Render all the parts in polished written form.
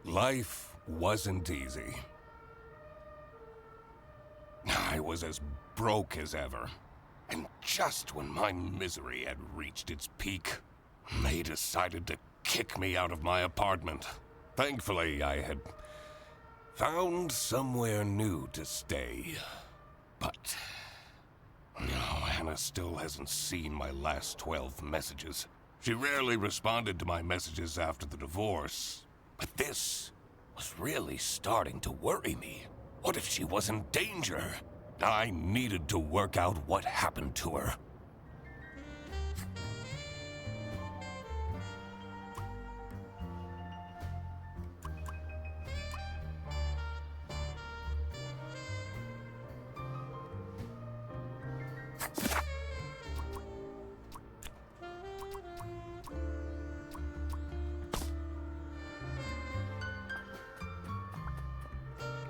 Life wasn't easy. I was as broke as ever. And just when my misery had reached its peak, they decided to kick me out of my apartment. Thankfully, I had found somewhere new to stay. But no, Hannah still hasn't seen my last 12 messages. She rarely responded to my messages after the divorce. But this was really starting to worry me. What if she was in danger? I needed to work out what happened to her.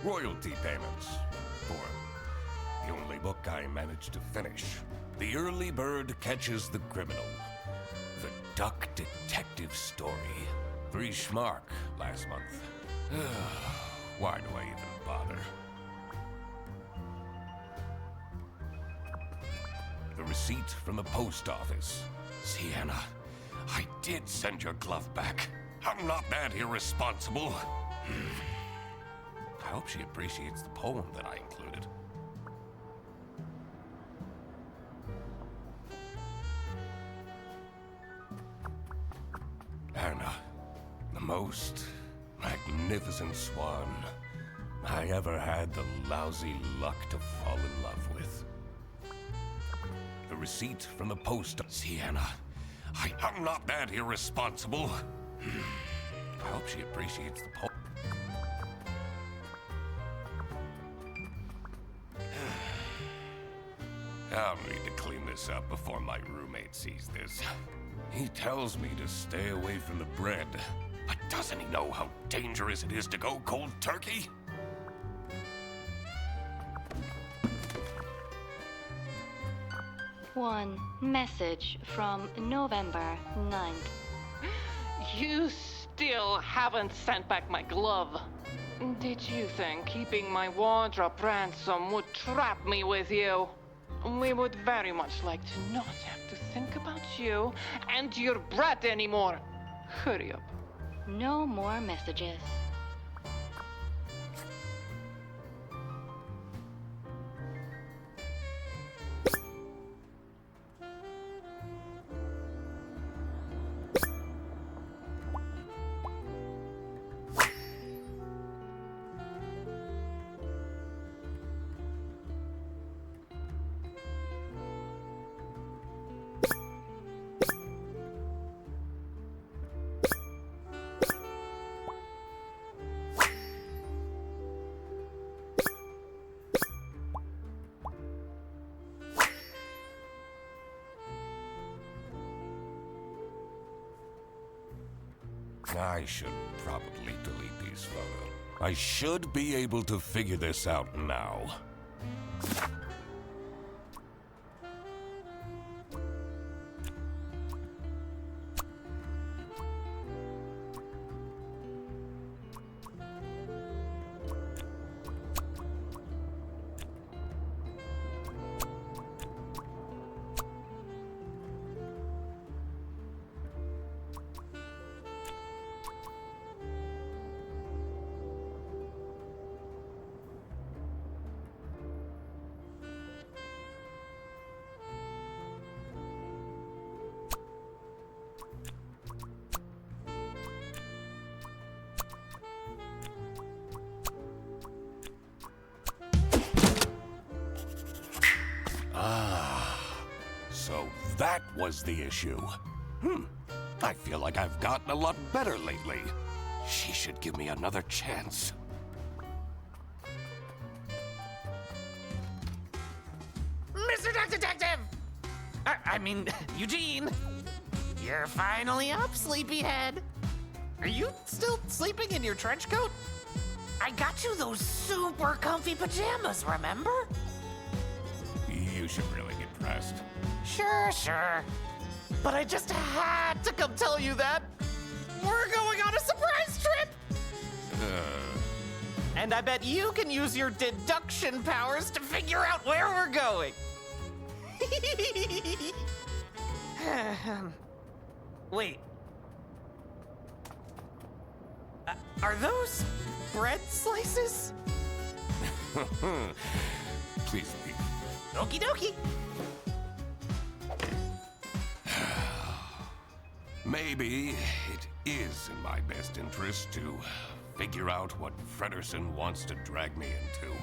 Royalty payments for the only book I managed to finish. The Early Bird Catches the Criminal. The Duck Detective Story. 3 schmark last month. Why do I even bother? The receipt from the post office. Sienna, I did send your glove back. I'm not that irresponsible. I hope she appreciates the poem that I included. Anna, the most magnificent swan I ever had the lousy luck to fall in love with. The receipt from the post. Sienna, I'm not that irresponsible. I hope she appreciates the poem. I'll need to clean this up before my roommate sees this. He tells me to stay away from the bread, but doesn't he know how dangerous it is to go cold turkey? One message from November 9th. You still haven't sent back my glove. Did you think keeping my wardrobe ransom would trap me with you? We would very much like to not have to think about you and your brat anymore. Hurry up. No more messages. I should probably delete these photos. I should be able to figure this out now. So that was the issue. I feel like I've gotten a lot better lately. She should give me another chance. Mr. Duck Detective! I mean, Eugene! You're finally up, sleepyhead. Are you still sleeping in your trench coat? I got you those super comfy pajamas, remember? You should really get dressed. Sure. But I just had to come tell you that we're going on a surprise trip! And I bet you can use your deduction powers to figure out where we're going. Wait. Are those bread slices? Please leave. Okie dokie. Maybe it is in my best interest to figure out what Frederson wants to drag me into.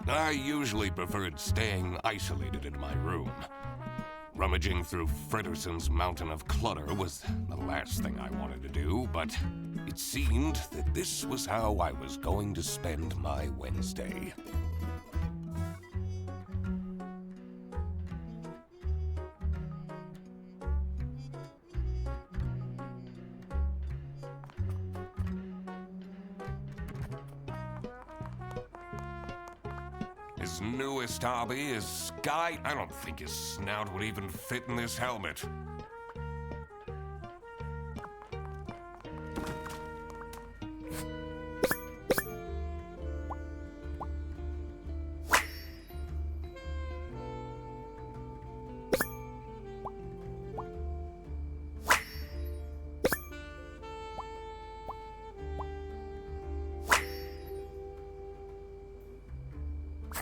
I usually preferred staying isolated in my room. Rummaging through Frederson's mountain of clutter was the last thing I wanted to do, but it seemed that this was how I was going to spend my Wednesday. His newest hobby is sky. I don't think his snout would even fit in this helmet.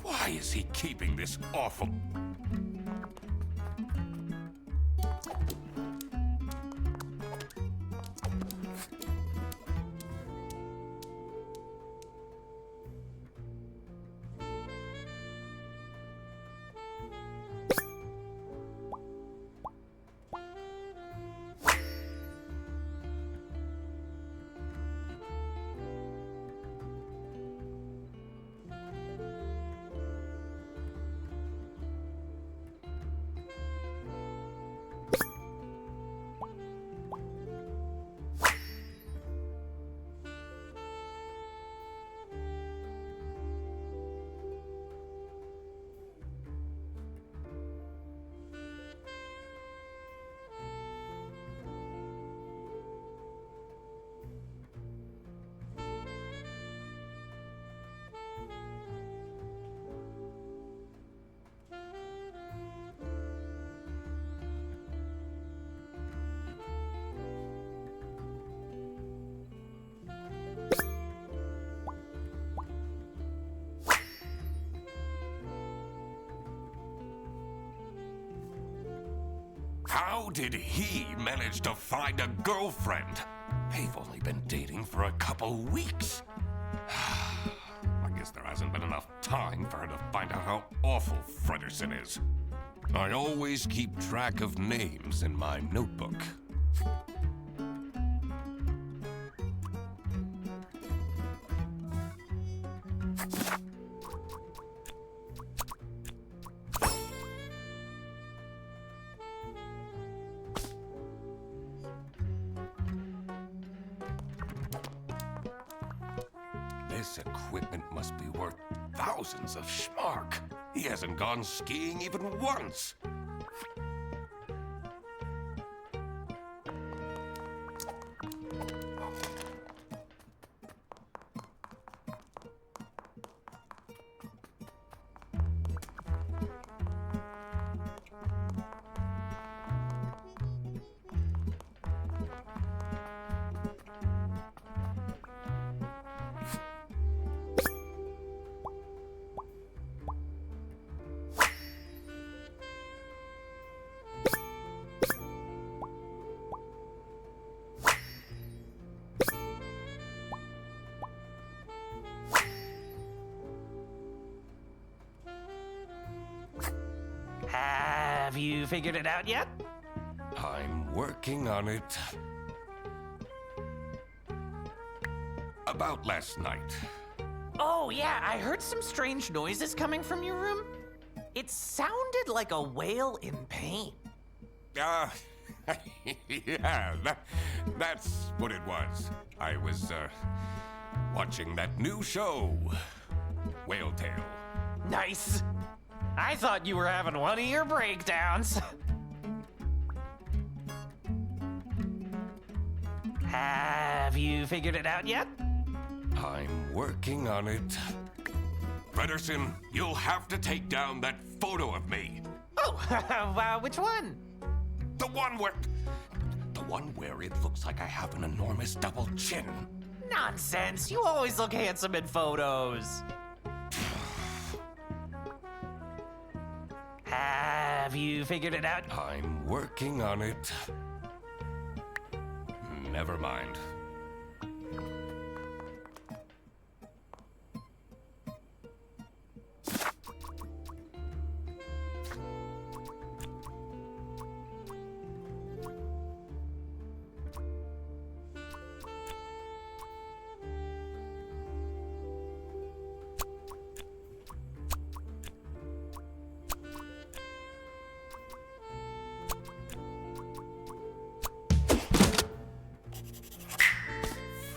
Why is he keeping this awful... How did he manage to find a girlfriend? They've only been dating for a couple weeks. I guess there hasn't been enough time for her to find out how awful Frederson is. I always keep track of names in my notebook. This equipment must be worth thousands of schmark. He hasn't gone skiing even once. Have you figured it out yet? I'm working on it. About last night. Oh, yeah, I heard some strange noises coming from your room. It sounded like a whale in pain. Uh, yeah, that's what it was. I was, watching that new show, Whale Tale. Nice. I thought you were having one of your breakdowns. Have you figured it out yet? I'm working on it. Frederson, you'll have to take down that photo of me. Oh, which one? The one where it looks like I have an enormous double chin. Nonsense. You always look handsome in photos. Have you figured it out? I'm working on it. Never mind.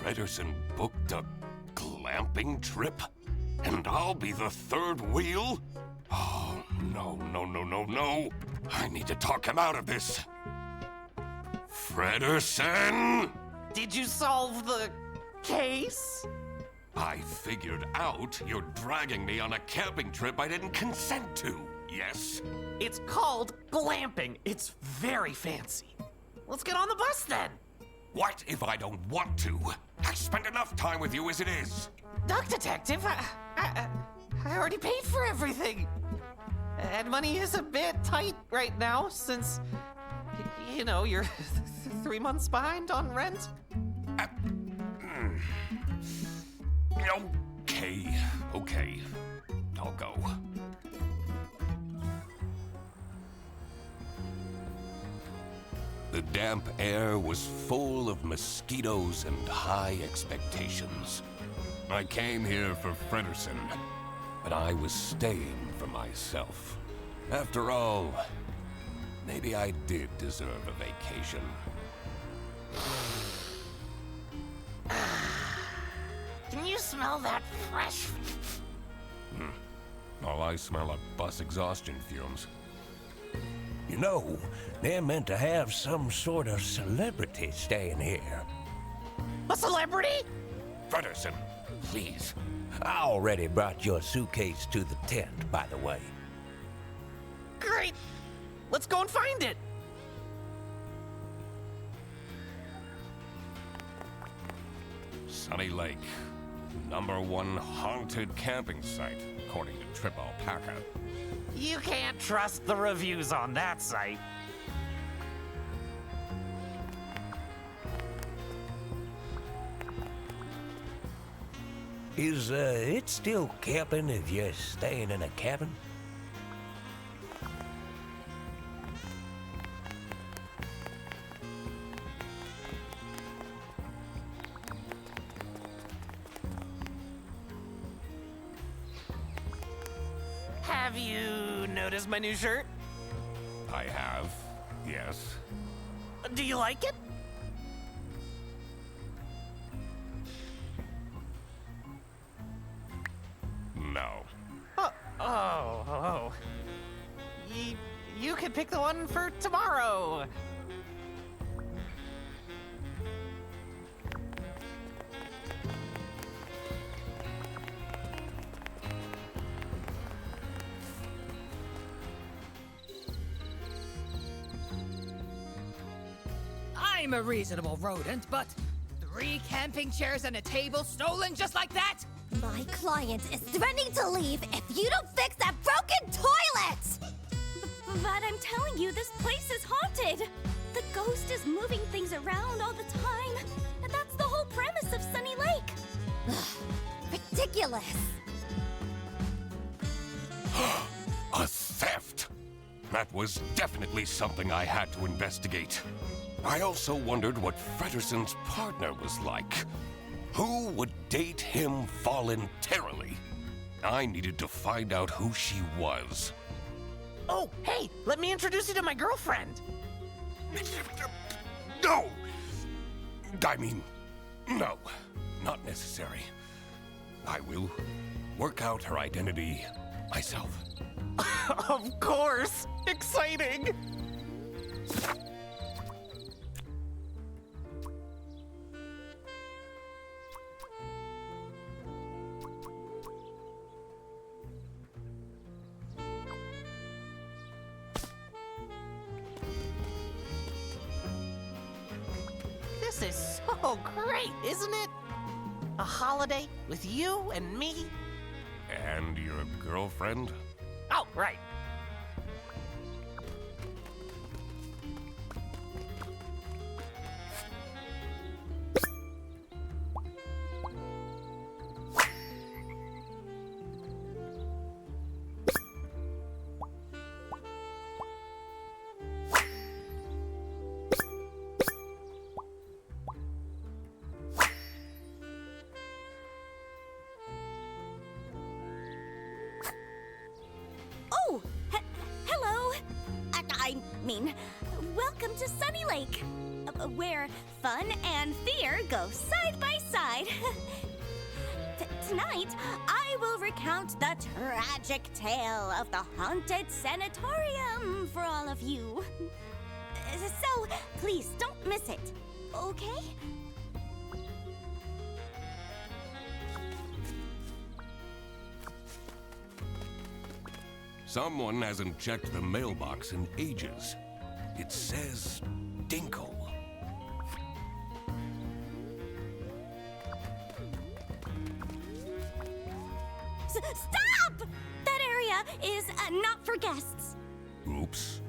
Frederson booked a glamping trip? And I'll be the third wheel? Oh, no, no, no, no, no. I need to talk him out of this. Frederson! Did you solve the case? I figured out you're dragging me on a camping trip I didn't consent to, yes? It's called glamping. It's very fancy. Let's get on the bus then. What if I don't want to? I spend enough time with you as it is. Duck Detective, I already paid for everything. And money is a bit tight right now since, you know, you're 3 months behind on rent. Okay. I'll go. The damp air was full of mosquitoes and high expectations. I came here for Frederson, but I was staying for myself. After all, maybe I did deserve a vacation. Can you smell that fresh? All I smell are bus exhaustion fumes. You know, they're meant to have some sort of celebrity staying here. A celebrity? Frederson, please. I already brought your suitcase to the tent, by the way. Great. Let's go and find it. Sunny Lake, #1 haunted camping site, according to Trip Alpaca. You can't trust the reviews on that site. Is it still camping if you're staying in a cabin? Have you noticed my new shirt? I have, yes. Do you like it? No. Oh. You can pick the one for tomorrow. I'm a reasonable rodent, but 3 camping chairs and a table stolen just like that? My client is threatening to leave if you don't fix that broken toilet! But I'm telling you, this place is haunted. The ghost is moving things around all the time. And that's the whole premise of Sunny Lake. Ridiculous. A theft! That was definitely something I had to investigate. I also wondered what Frederson's partner was like. Who would date him voluntarily? I needed to find out who she was. Oh, hey, let me introduce you to my girlfriend. No! I mean, no. Not necessary. I will work out her identity myself. Of course! Exciting! This is so great, isn't it? A holiday with you and me? And your girlfriend? Oh, right. Oh, hello. I mean, welcome to Sunny Lake, where fun and fear go side by side. Tonight, I will recount the tragic tale of the haunted sanatorium for all of you. So, please don't miss it, okay? Someone hasn't checked the mailbox in ages. It says Dinkle. Stop! That area is not for guests. Oops.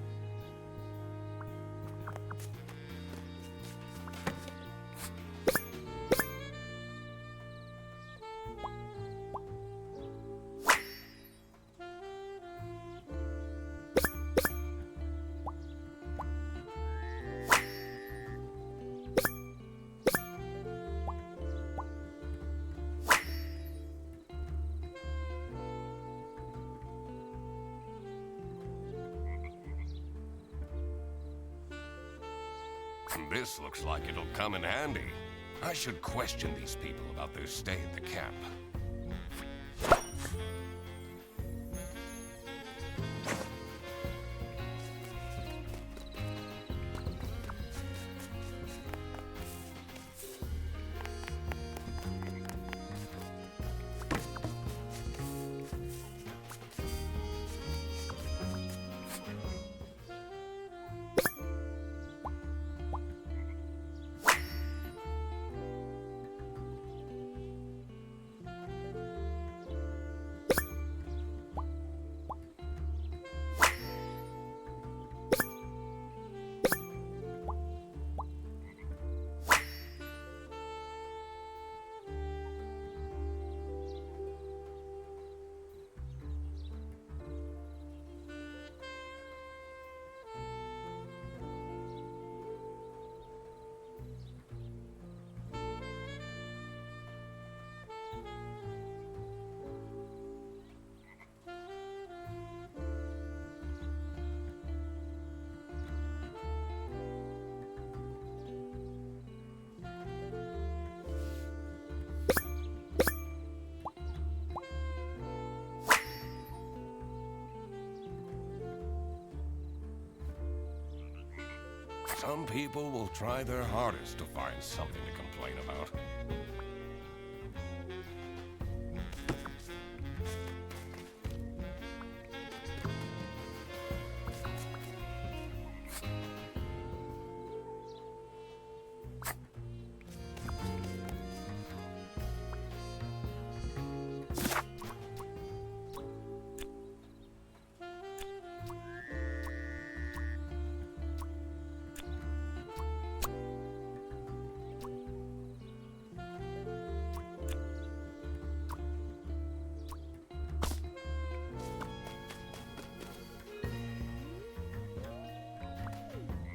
This looks like it'll come in handy. I should question these people about their stay at the camp. Some people will try their hardest to find something to complain about.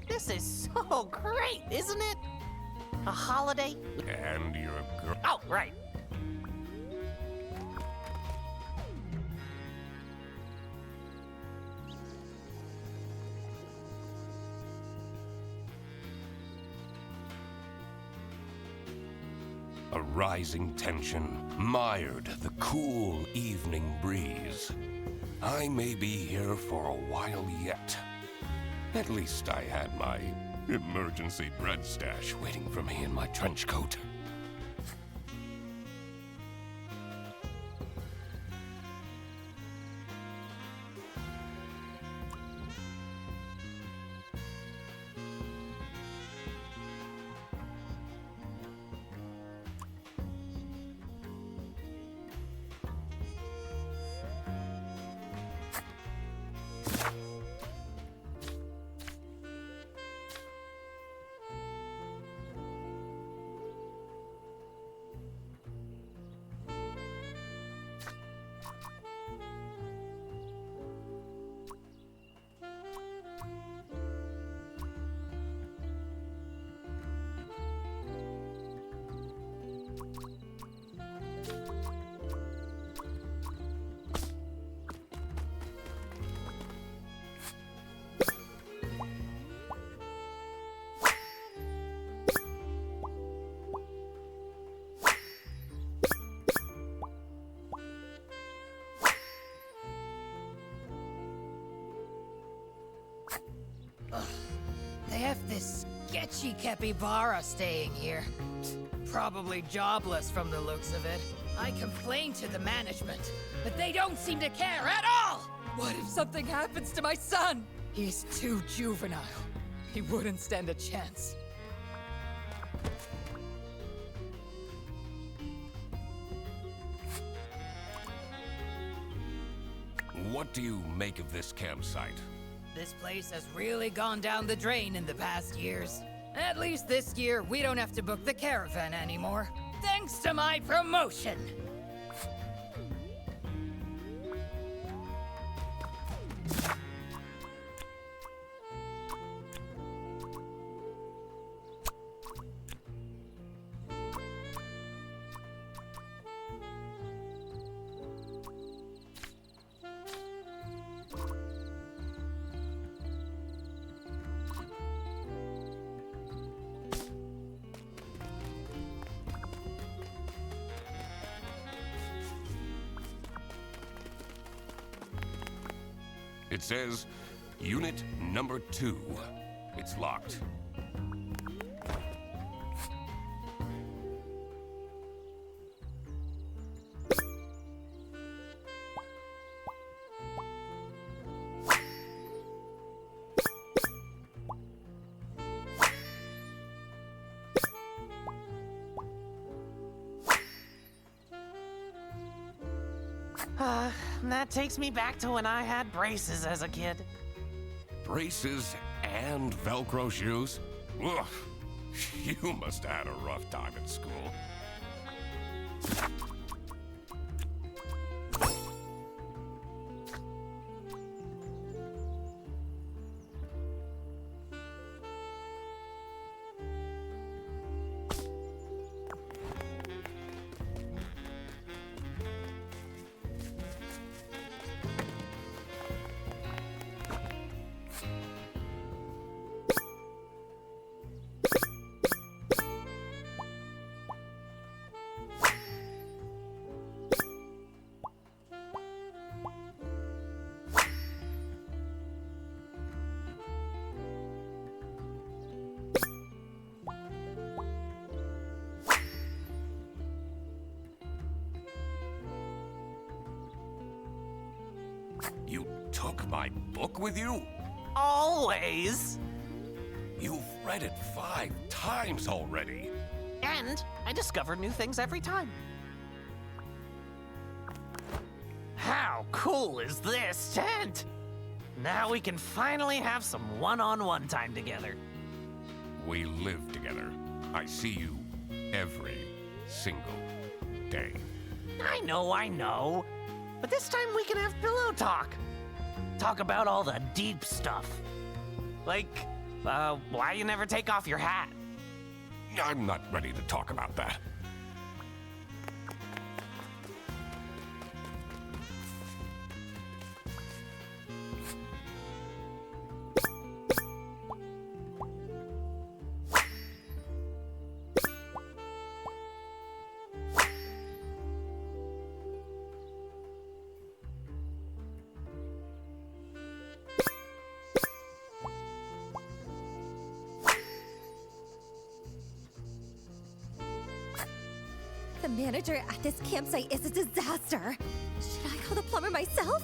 This is so great, isn't it? A holiday? And your girl. Oh, right. A rising tension mired the cool evening breeze. I may be here for a while yet. At least I had my emergency bread stash waiting for me in my trench coat. They have this sketchy capybara staying here. Probably jobless from the looks of it. I complained to the management, but they don't seem to care at all! What if something happens to my son? He's too juvenile. He wouldn't stand a chance. What do you make of this campsite? This place has really gone down the drain in the past years. At least this year, we don't have to book the caravan anymore. Thanks to my promotion! It says, Unit number 2. It's locked. That takes me back to when I had braces as a kid. Braces and Velcro shoes? Ugh, you must have had a rough time at school. You took my book with you? Always! You've read it 5 times already. And I discover new things every time. How cool is this tent? Now we can finally have some one-on-one time together. We live together. I see you every single day. I know. But this time we can have pillow talk. Talk about all the deep stuff. Like, why you never take off your hat. I'm not ready to talk about that. The manager at this campsite is a disaster. Should I call the plumber myself?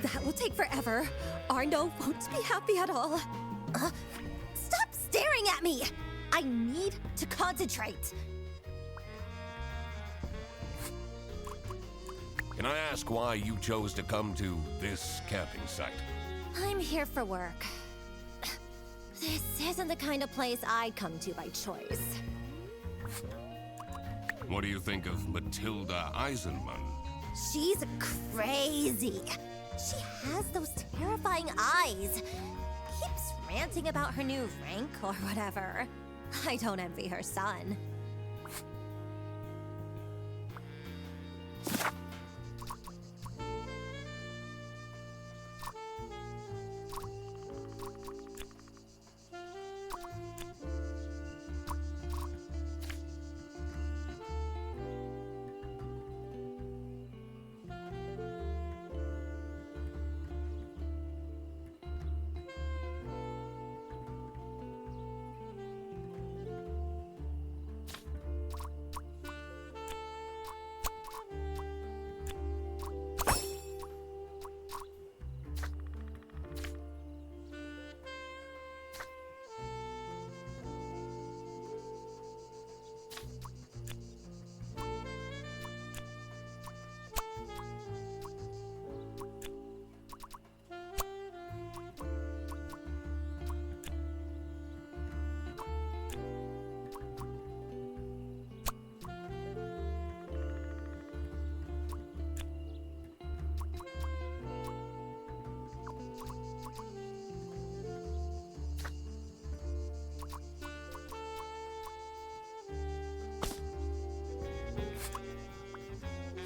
That will take forever. Arno won't be happy at all. Stop staring at me! I need to concentrate. Can I ask why you chose to come to this camping site? I'm here for work. This isn't the kind of place I'd come to by choice. What do you think of Matilda Eisenman? She's crazy. She has those terrifying eyes. Keeps ranting about her new rank or whatever. I don't envy her son.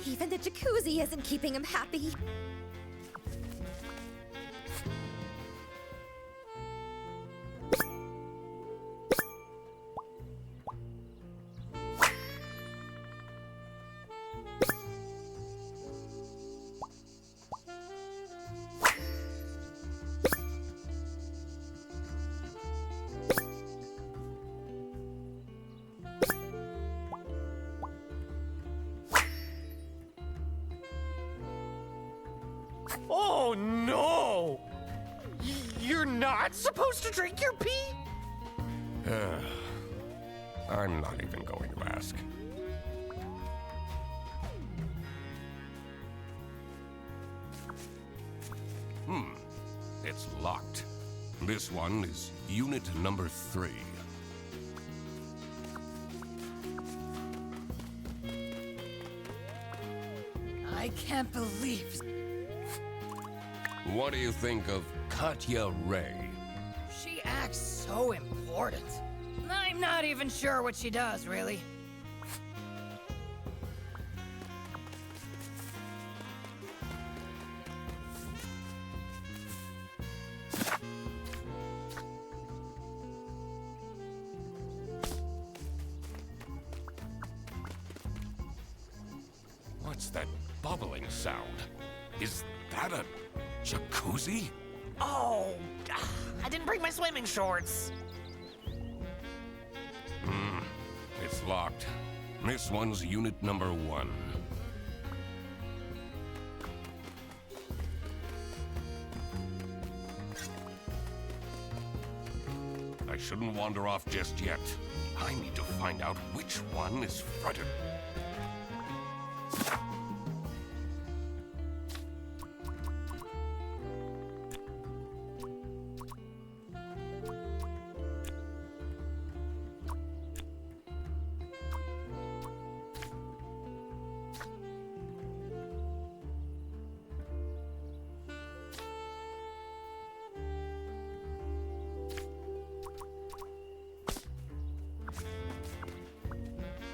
Even the jacuzzi isn't keeping him happy. Oh no! You're not supposed to drink your pee? I'm not even going to ask. It's locked. This one is unit number 3. I can't believe What do you think of Katya Ray? she acts so important. I'm not even sure what she does, really. What's that bubbling sound? Is that a jacuzzi? Oh, I didn't bring my swimming shorts. It's locked. This one's unit number 1. I shouldn't wander off just yet. I need to find out which one is fronted.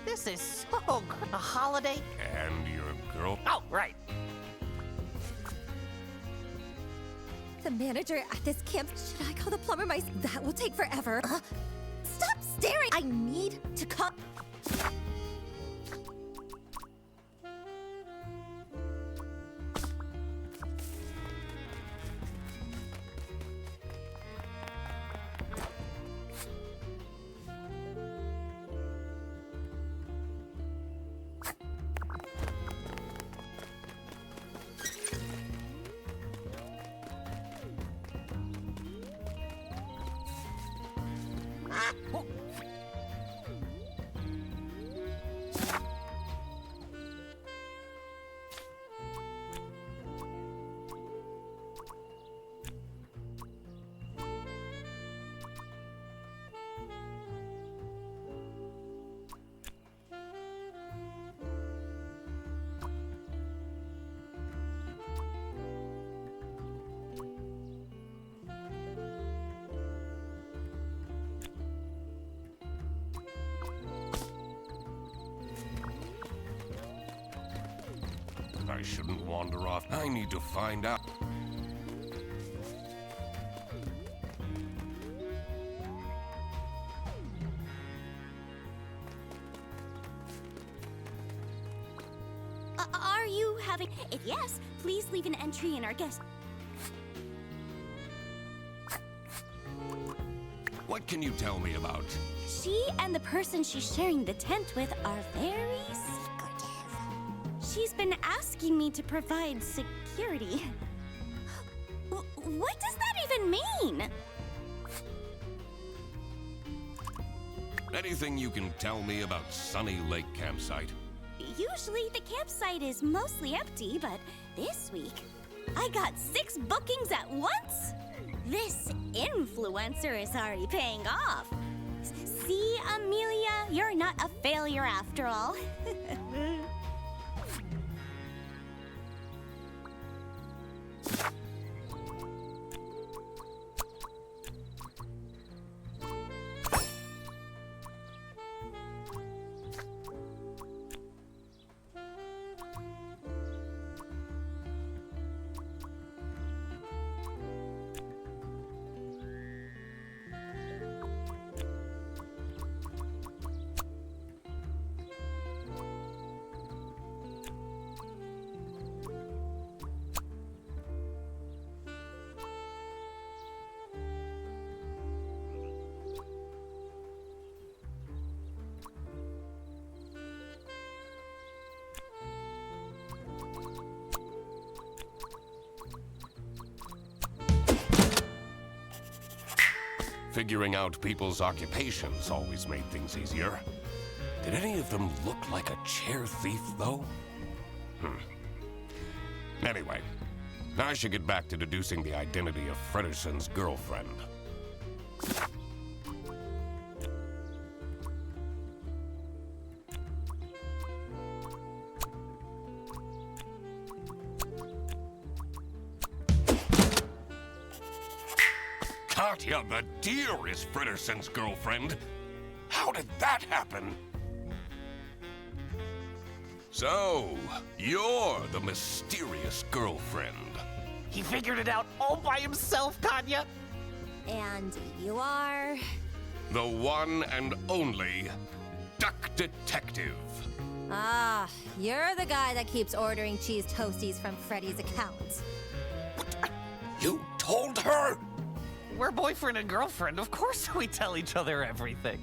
This is so good. A holiday? And your girl? Oh, right. The manager at this camp. Should I call the plumber myself? That will take forever. Stop staring! I need to call. I shouldn't wander off. I need to find out. Are you having... If yes, please leave an entry in our guest... What can you tell me about? She and the person she's sharing the tent with are very secretive. She's been asking me to provide security. What does that even mean? Anything you can tell me about Sunny Lake Campsite? Usually the campsite is mostly empty, but this week I got 6 bookings at once. This influencer is already paying off. See, Amelia, you're not a failure after all. Figuring out people's occupations always made things easier. Did any of them look like a chair thief, though? Anyway, I should get back to deducing the identity of Frederson's girlfriend. Katya the deer is Frederson's girlfriend. How did that happen? So, you're the mysterious girlfriend. He figured it out all by himself, Katya. And you are... The one and only Duck Detective. Ah, you're the guy that keeps ordering cheese toasties from Freddy's account. You told her? We're boyfriend and girlfriend. Of course we tell each other everything.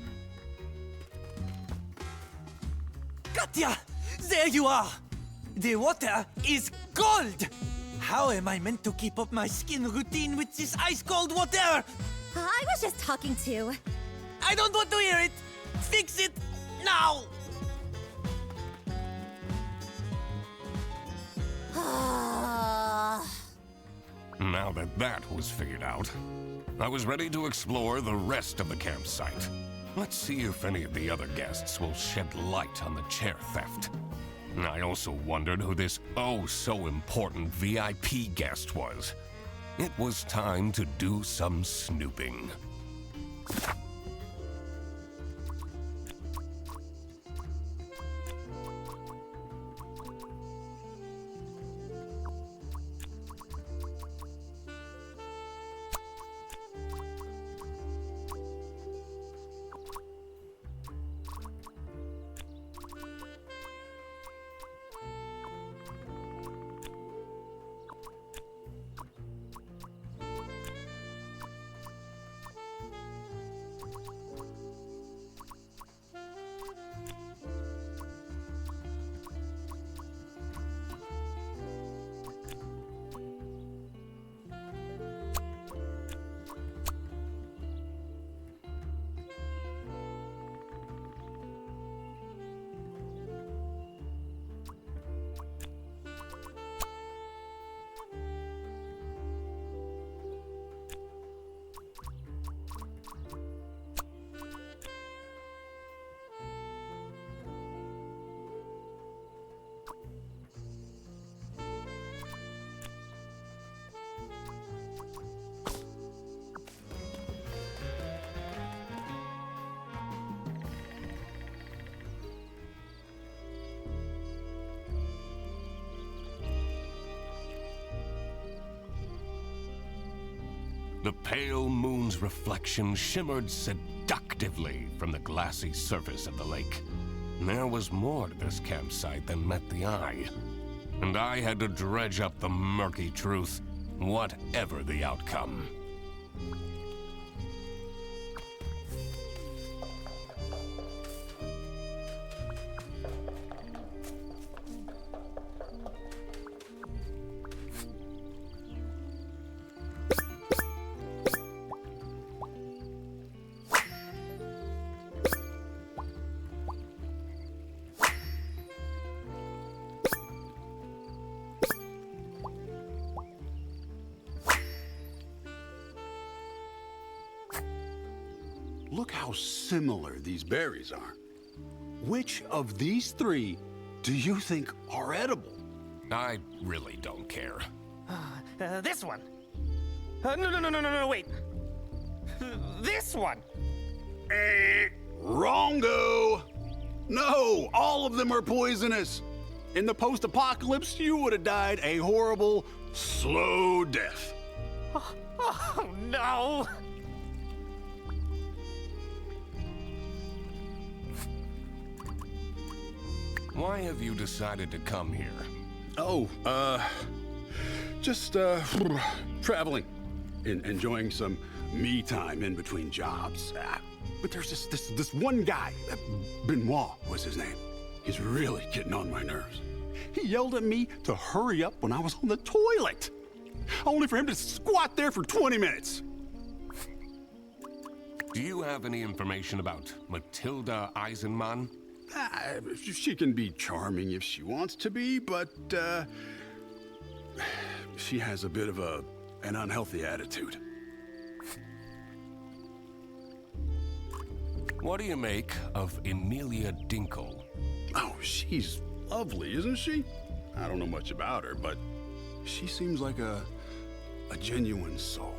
Katya! There you are! The water is cold! How am I meant to keep up my skin routine with this ice-cold water? I was just talking to... I don't want to hear it! Fix it now! Now that that was figured out, I was ready to explore the rest of the campsite. Let's see if any of the other guests will shed light on the chair theft. I also wondered who this oh-so-important VIP guest was. It was time to do some snooping. The pale moon's reflection shimmered seductively from the glassy surface of the lake. There was more to this campsite than met the eye, and I had to dredge up the murky truth, whatever the outcome. Look how similar these berries are. Which of these three do you think are edible? I really don't care. This one. No, wait. This one. Wrongo! No, all of them are poisonous. In the post-apocalypse, you would have died a horrible, slow death. Oh no! Why have you decided to come here? Oh, just traveling. Enjoying some me time in between jobs. But there's this one guy, Benoit was his name. He's really getting on my nerves. He yelled at me to hurry up when I was on the toilet, only for him to squat there for 20 minutes. Do you have any information about Matilda Eisenman? She can be charming if she wants to be, but she has a bit of an unhealthy attitude. What do you make of Emilia Dinkle? Oh, she's lovely, isn't she? I don't know much about her, but she seems like a genuine soul.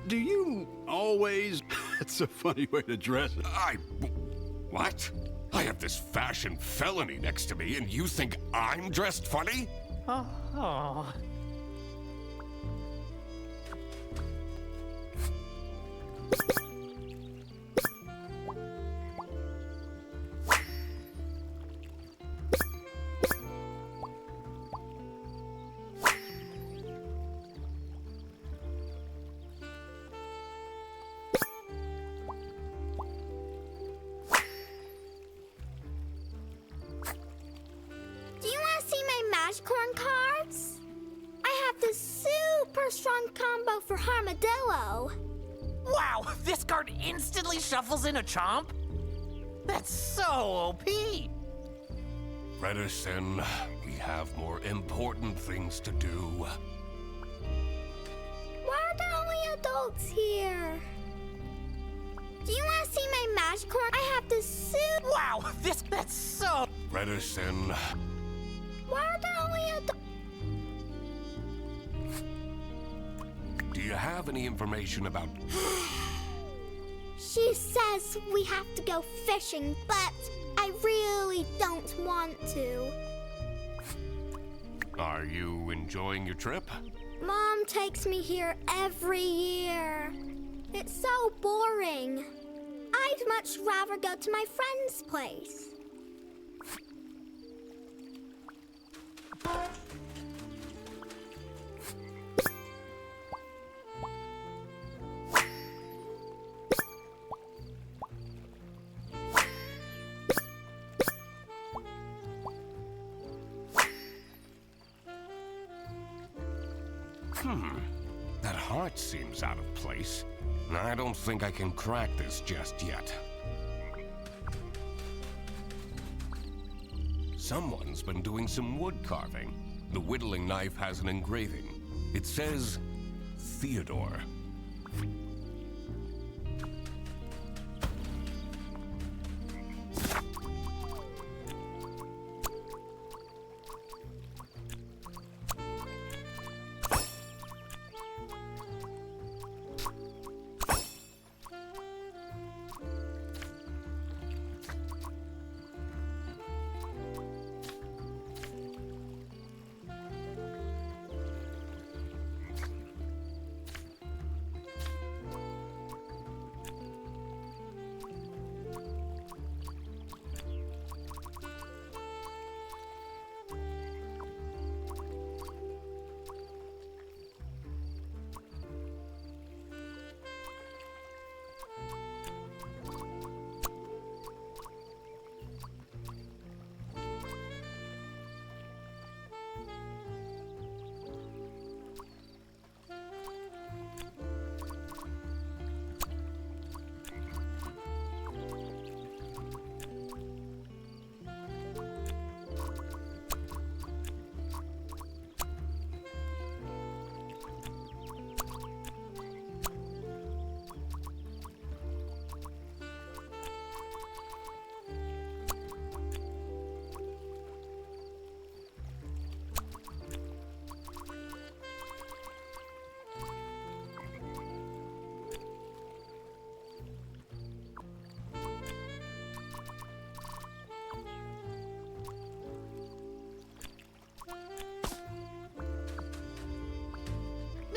Do you always... That's a funny way to dress it. What? I have this fashion felony next to me, and you think I'm dressed funny? Oh. Corn cards? I have this super strong combo for Armadillo. Wow, this card instantly shuffles in a chomp? That's so OP! Redderson, we have more important things to do. Why are there only adults here? Do you want to see my Magicorn? I have this suit. Wow, that's so... Redderson. Why are there only adults? Do you have any information about... She says we have to go fishing, but I really don't want to. Are you enjoying your trip? Mom takes me here every year. It's so boring. I'd much rather go to my friend's place. That heart seems out of place. I don't think I can crack this just yet. Someone's been doing some wood carving. The whittling knife has an engraving. It says, Theodore.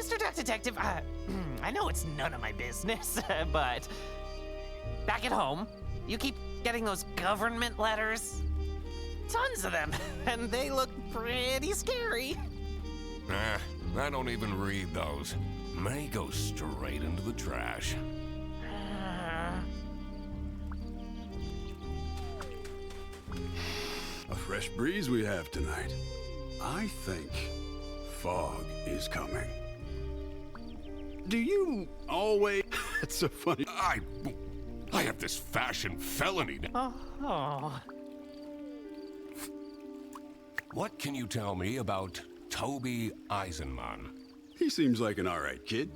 Mr. Duck Detective, I know it's none of my business, but back at home, you keep getting those government letters. Tons of them, and they look pretty scary. I don't even read those. May go straight into the trash. A fresh breeze we have tonight. I think fog is coming. Do you always... That's so funny. I have this fashion felony. Oh. What can you tell me about Toby Eisenman? He seems like an alright kid.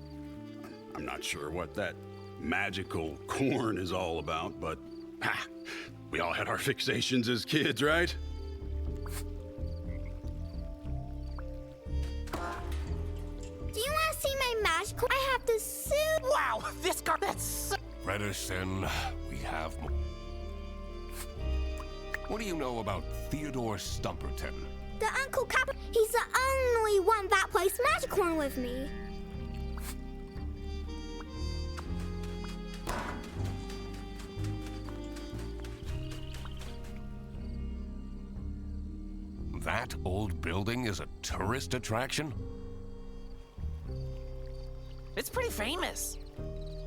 I'm not sure what that magical corn is all about, but we all had our fixations as kids, right? Do you want to see my magical? I have the suit. Wow, this car, that's so... Fredersen, we have... What do you know about Theodore Stumperton? The Uncle Copper. He's the only one that plays Magicorn with me. That old building is a tourist attraction? It's pretty famous.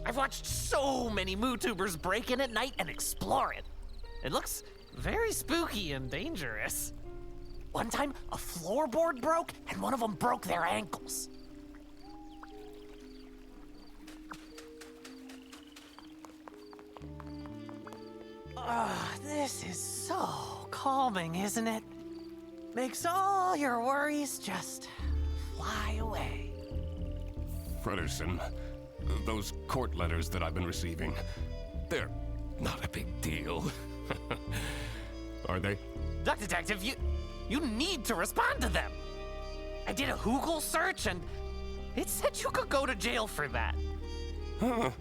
I've watched so many MooTubers break in at night and explore it. It looks very spooky and dangerous. One time, a floorboard broke, and one of them broke their ankles. This is so calming, isn't it? Makes all your worries just fly away. Fredersen, those court letters that I've been receiving, they're not a big deal. Are they? Duck Detective, you need to respond to them. I did a Google search and it said you could go to jail for that. Huh.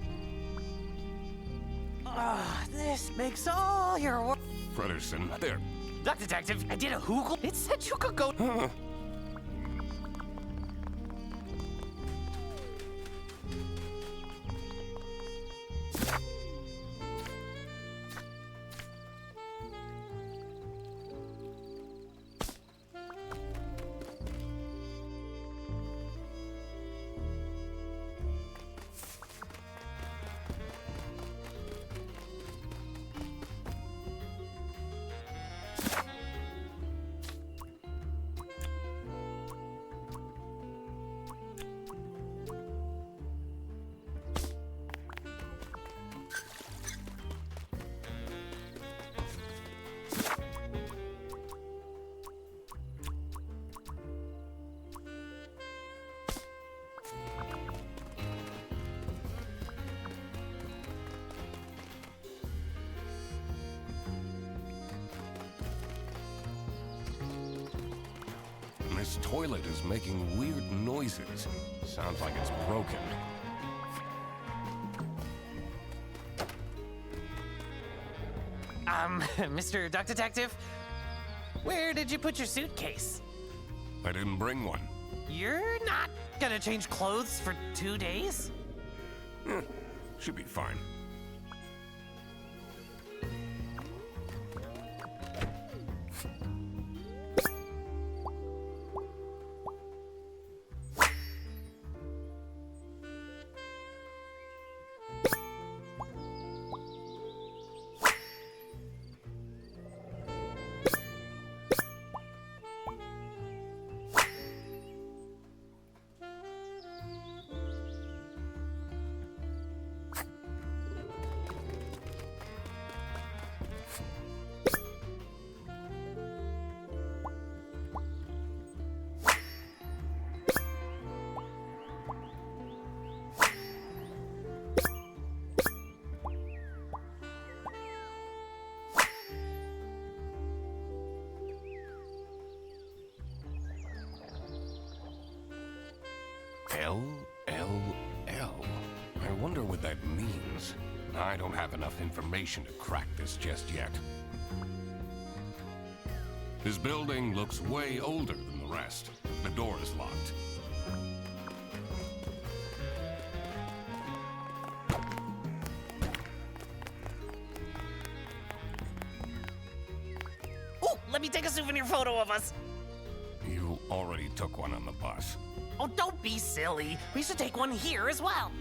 This makes all your Fredersen, there. Duck Detective, I did a Google. It said you could go. Huh. This toilet is making weird noises. Sounds like it's broken. Mr. Duck Detective, where did you put your suitcase? I didn't bring one. You're not gonna change clothes for 2 days? Should be fine. L. I wonder what that means. I don't have enough information to crack this just yet. This building looks way older than the rest. The door is locked. let me take a souvenir photo of us. You already took one on the bus. Oh, don't be silly. We should take one here as well.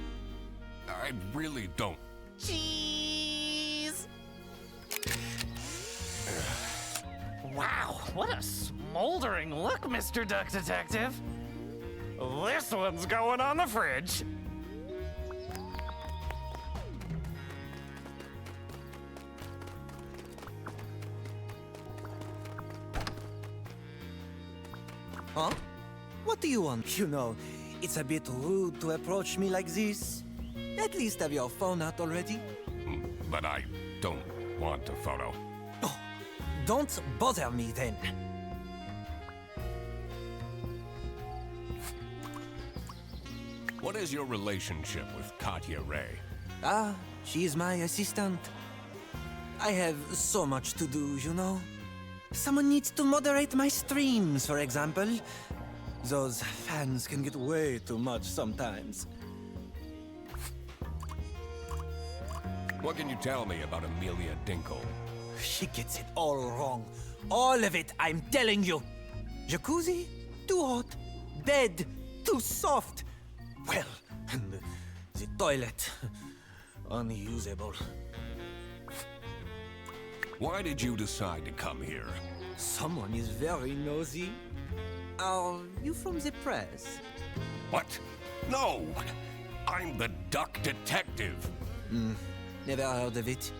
I really don't. Cheese! Wow, what a smoldering look, Mr. Duck Detective. This one's going on the fridge. Huh? What do you want? You know, it's a bit rude to approach me like this. At least have your phone out already. But I don't want a photo. Oh, don't bother me then. What is your relationship with Katya Ray? Ah, she's my assistant. I have so much to do, you know. Someone needs to moderate my streams, for example. Those fans can get way too much sometimes. What can you tell me about Amelia Dinkle? She gets it all wrong. All of it, I'm telling you. Jacuzzi? Too hot. Bed? Too soft. Well, and the toilet? Unusable. Why did you decide to come here? Someone is very nosy. Are you from the press? What? No! I'm the Duck Detective. Never heard of it.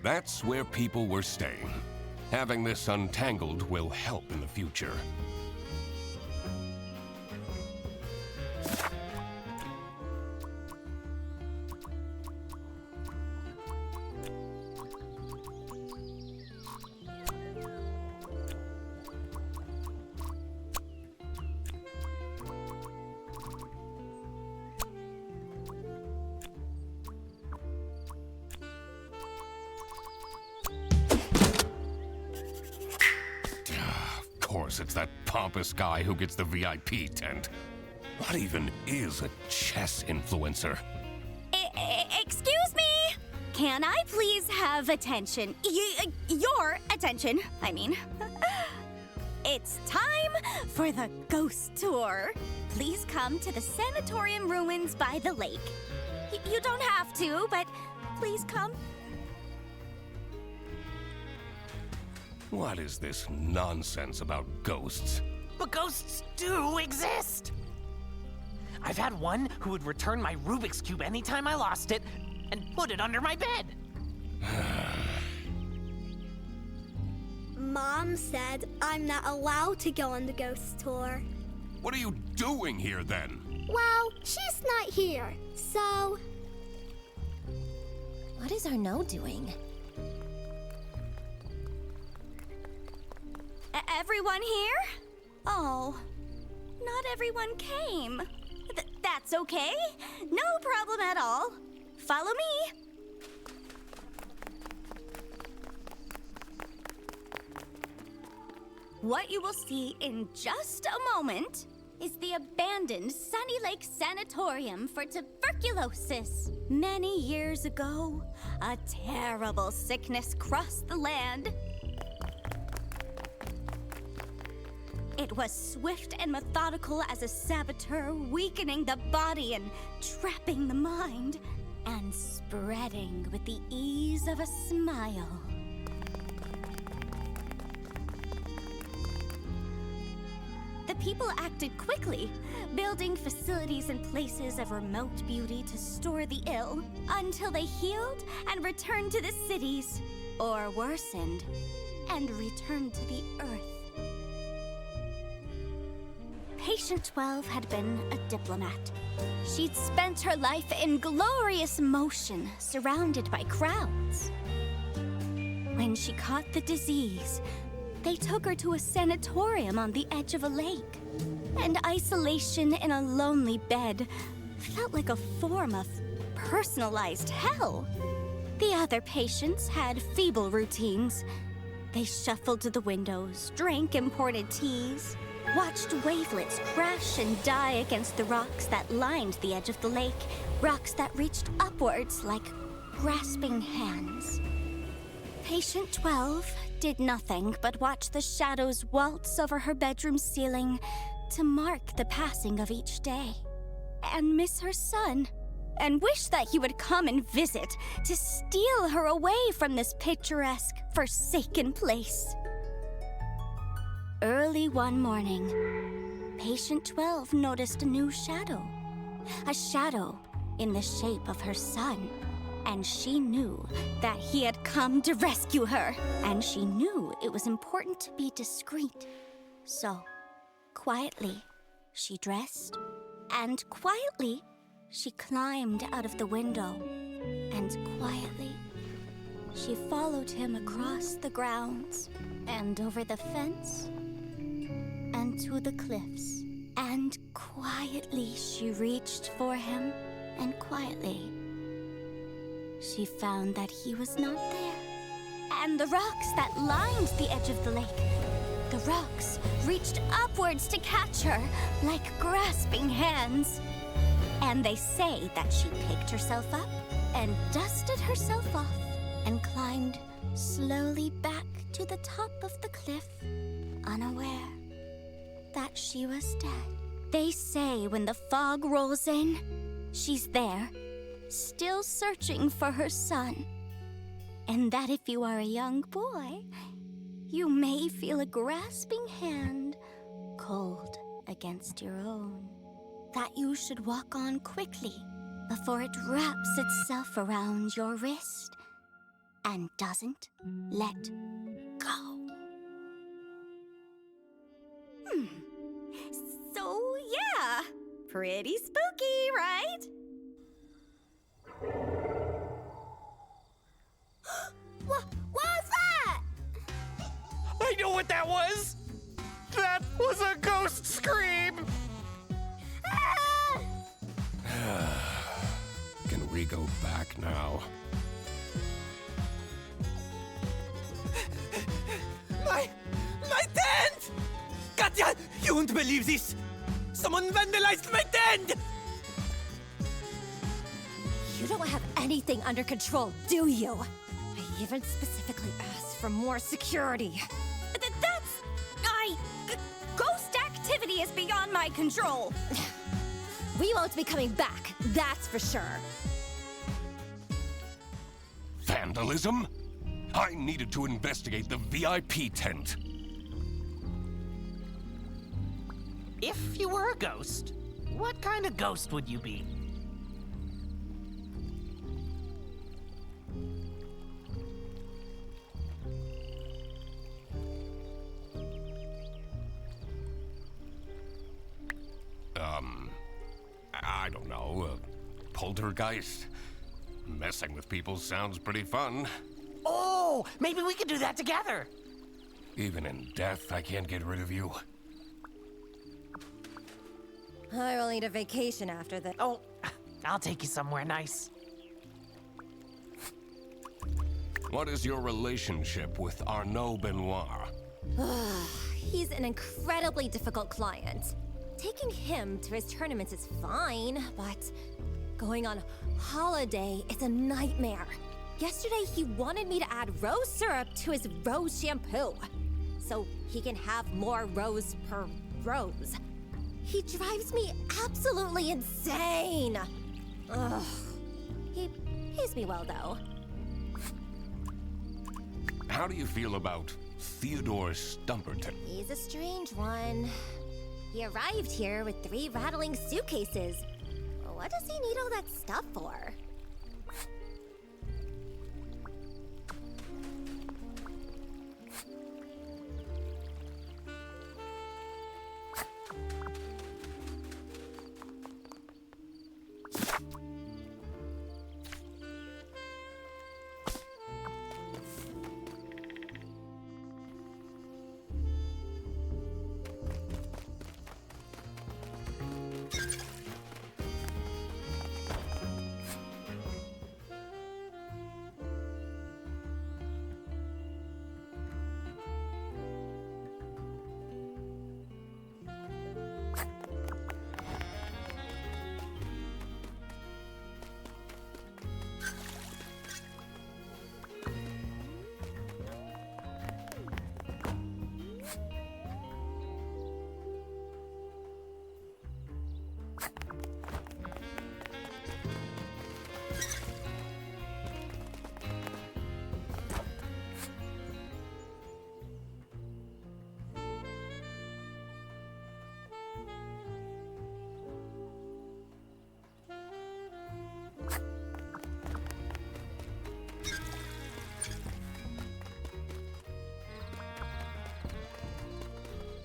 That's where people were staying. Having this untangled will help in the future. Of course, it's that pompous guy who gets the VIP tent. What even is a chess influencer? Excuse me? Can I please have attention? Your attention, I mean. It's time for the ghost tour. Please come to the sanatorium ruins by the lake. You don't have to, but please come. What is this nonsense about ghosts? But ghosts do exist! I've had one who would return my Rubik's Cube anytime I lost it and put it under my bed. Mom said I'm not allowed to go on the ghost tour. What are you doing here then? Well, she's not here, so... What is Arnaud doing? Everyone here? Oh, not everyone came. That's okay. No problem at all. Follow me. What you will see in just a moment is the abandoned Sunny Lake Sanatorium for tuberculosis. Many years ago, a terrible sickness crossed the land. It was swift and methodical as a saboteur, weakening the body and trapping the mind, and spreading with the ease of a smile. The people acted quickly, building facilities in places of remote beauty to store the ill, until they healed and returned to the cities, or worsened and returned to the earth. Patient 12 had been a diplomat. She'd spent her life in glorious motion, surrounded by crowds. When she caught the disease, they took her to a sanatorium on the edge of a lake. And isolation in a lonely bed felt like a form of personalized hell. The other patients had feeble routines. They shuffled to the windows, drank imported teas, watched wavelets crash and die against the rocks that lined the edge of the lake, rocks that reached upwards like grasping hands. Patient 12 did nothing but watch the shadows waltz over her bedroom ceiling to mark the passing of each day, and miss her son, and wish that he would come and visit to steal her away from this picturesque, forsaken place. Early one morning, Patient 12 noticed a new shadow. A shadow in the shape of her son. And she knew that he had come to rescue her. And she knew it was important to be discreet. So, quietly, she dressed. And quietly, she climbed out of the window. And quietly, she followed him across the grounds and over the fence and to the cliffs. And quietly she reached for him, and quietly she found that he was not there. And the rocks that lined the edge of the lake, the rocks reached upwards to catch her like grasping hands. And they say that she picked herself up and dusted herself off and climbed slowly back to the top of the cliff, unaware that she was dead. They say when the fog rolls in, she's there, still searching for her son. And that if you are a young boy, you may feel a grasping hand cold against your own. That you should walk on quickly before it wraps itself around your wrist and doesn't let go. So, yeah, pretty spooky, right? What was that? I know what that was! That was a ghost scream! Can we go back now? My tent! Katya, you won't believe this! Someone vandalized my tent! You don't have anything under control, do you? I even specifically asked for more security. Ghost activity is beyond my control. We won't be coming back, that's for sure. Vandalism? I needed to investigate the VIP tent. If you were a ghost, what kind of ghost would you be? I don't know, a poltergeist? Messing with people sounds pretty fun. Oh, maybe we could do that together. Even in death, I can't get rid of you. I will need a vacation after this. Oh, I'll take you somewhere nice. What is your relationship with Arnaud Benoit? He's an incredibly difficult client. Taking him to his tournaments is fine, but going on holiday is a nightmare. Yesterday, he wanted me to add rose syrup to his rose shampoo, so he can have more rose per rose. He drives me absolutely insane. Ugh. He pays me well, though. How do you feel about Theodore Stumperton? He's a strange one. He arrived here with 3 rattling suitcases. What does he need all that stuff for?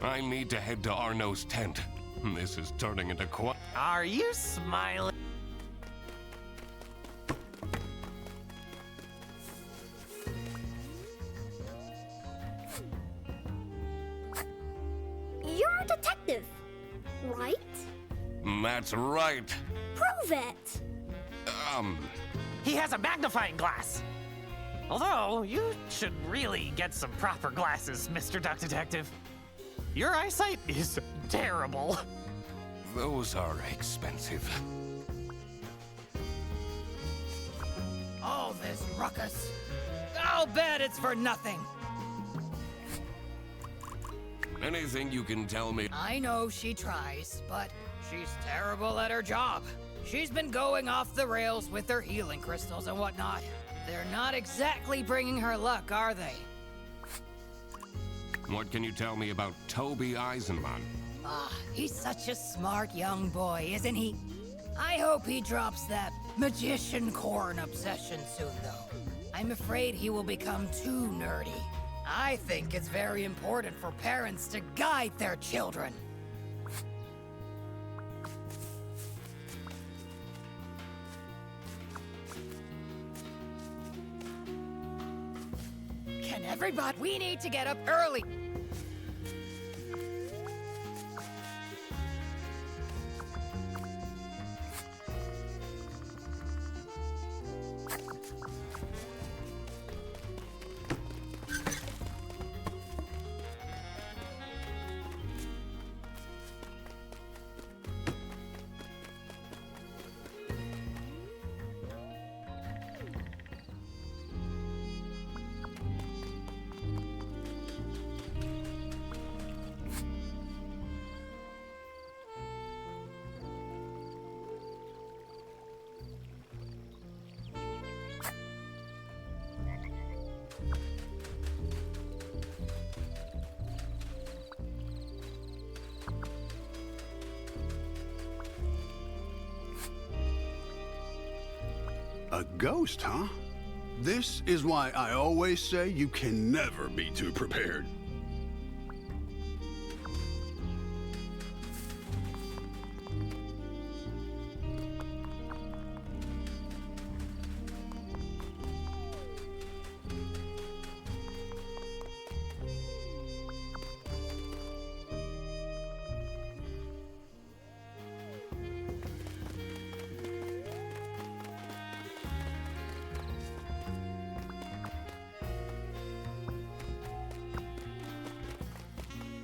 I need to head to Arno's tent. This is turning into Are you smiling? You're a detective, right? That's right. Prove it! He has a magnifying glass. Although, you should really get some proper glasses, Mr. Duck Detective. Your eyesight is terrible. Those are expensive. All this ruckus. I'll bet it's for nothing. Anything you can tell me? I know she tries, but she's terrible at her job. She's been going off the rails with her healing crystals and whatnot. They're not exactly bringing her luck, are they? What can you tell me about Toby Eisenman? He's such a smart young boy, isn't he? I hope he drops that magician corn obsession soon, though. I'm afraid he will become too nerdy. I think it's very important for parents to guide their children. Can everybody? We need to get up early. A ghost, huh? This is why I always say you can never be too prepared.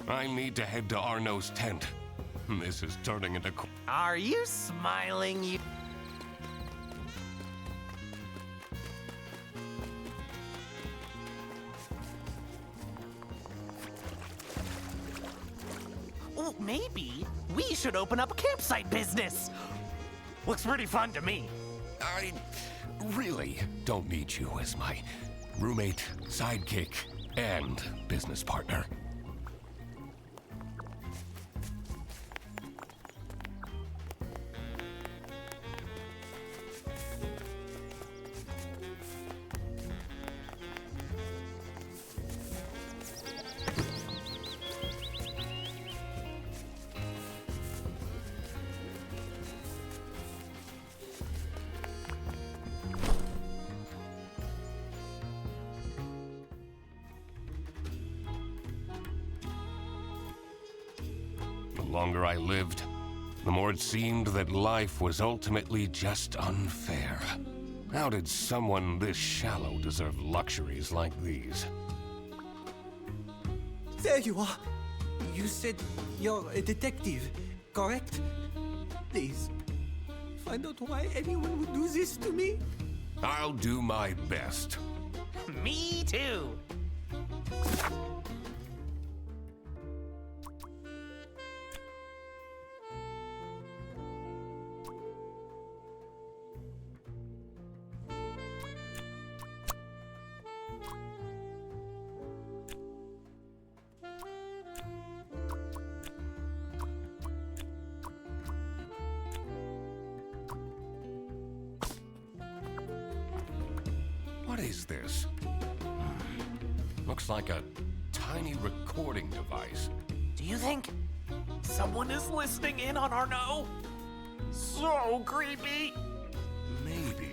I need to head to Arno's tent. This is turning into... Are you smiling, you... Oh, maybe we should open up a campsite business. Looks pretty fun to me. I really don't need you as my roommate, sidekick, and business partner. The longer I lived, the more it seemed that life was ultimately just unfair. How did someone this shallow deserve luxuries like these? There you are. You said you're a detective, correct? Please, find out why anyone would do this to me. I'll do my best. Me too. What is this? Looks like a tiny recording device. Do you think someone is listening in on Arno? So creepy. Maybe.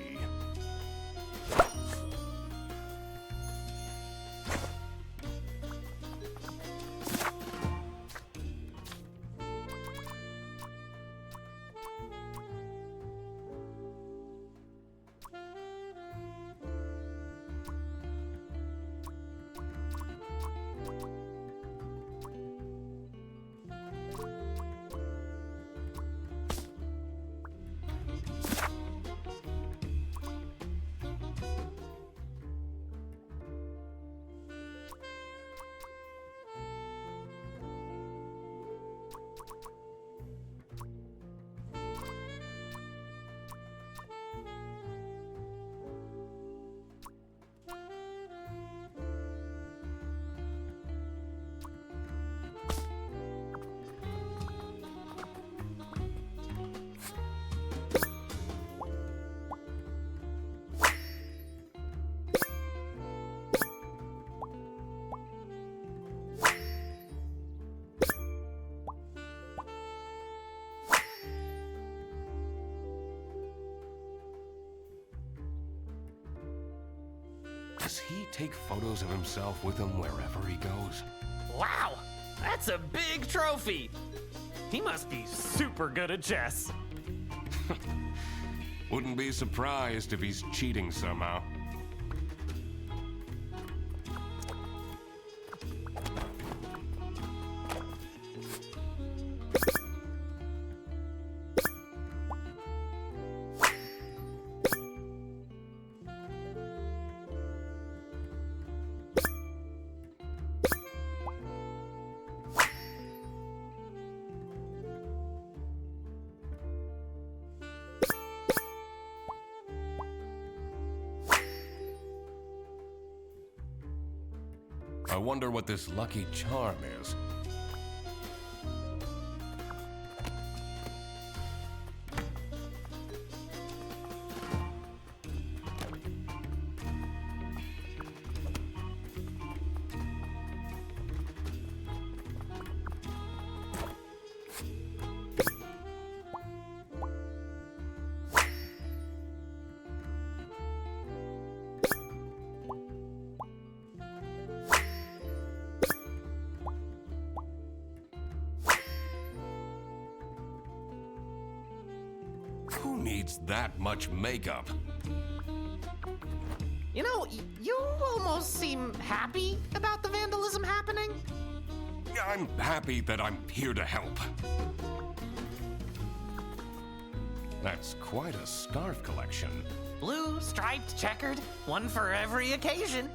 Does he take photos of himself with him wherever he goes? Wow, that's a big trophy. He must be super good at chess. Wouldn't be surprised if he's cheating somehow. I wonder what this lucky charm is. Who needs that much makeup? You know, you almost seem happy about the vandalism happening. I'm happy that I'm here to help. That's quite a scarf collection. Blue, striped, checkered, one for every occasion.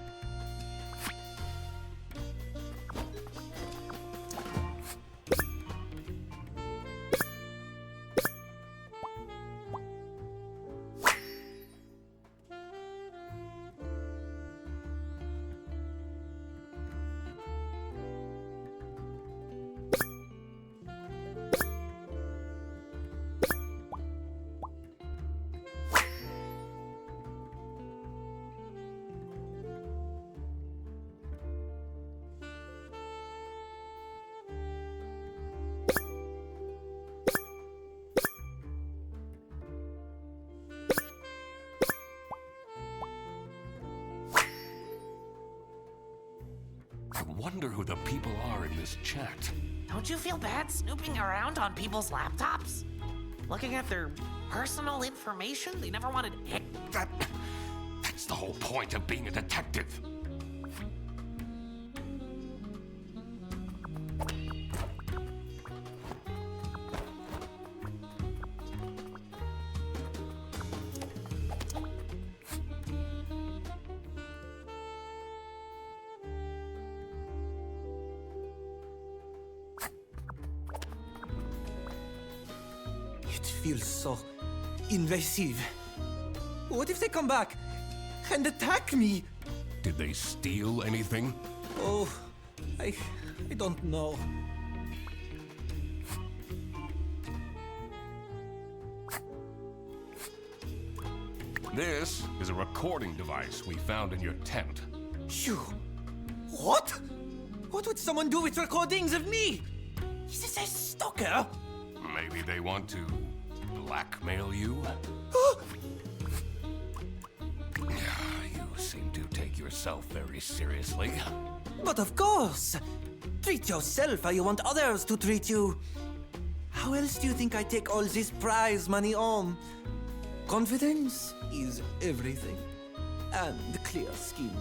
I wonder who the people are in this chat. Don't you feel bad snooping around on people's laptops? Looking at their personal information they never wanted That's the whole point of being a detective. It feels so invasive. What if they come back and attack me? Did they steal anything? Oh, I don't know. This is a recording device we found in your tent. You... What? What would someone do with recordings of me? Is this a stalker? Maybe they want to blackmail you? You seem to take yourself very seriously. But of course! Treat yourself how you want others to treat you. How else do you think I take all this prize money on? Confidence is everything. And clear skin.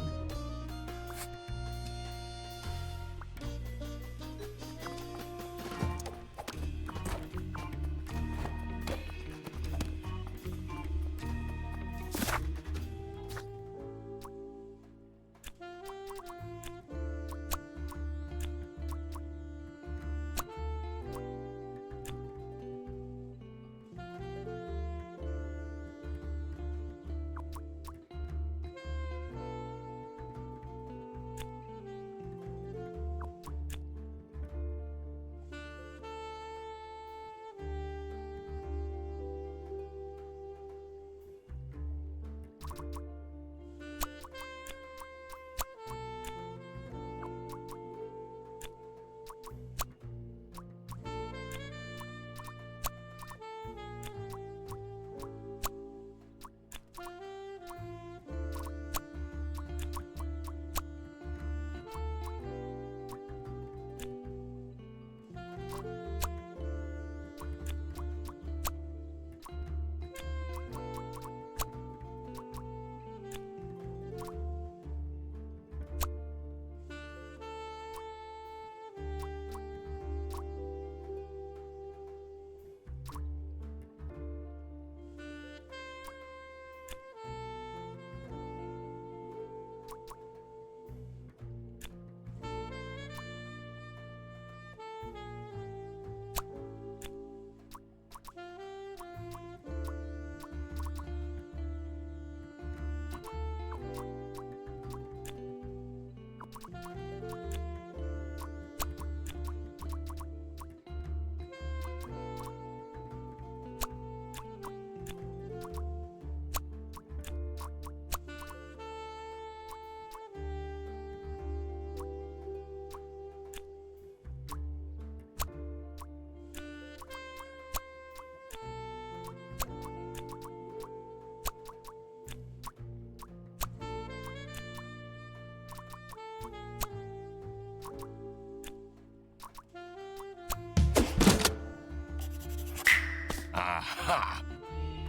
Aha!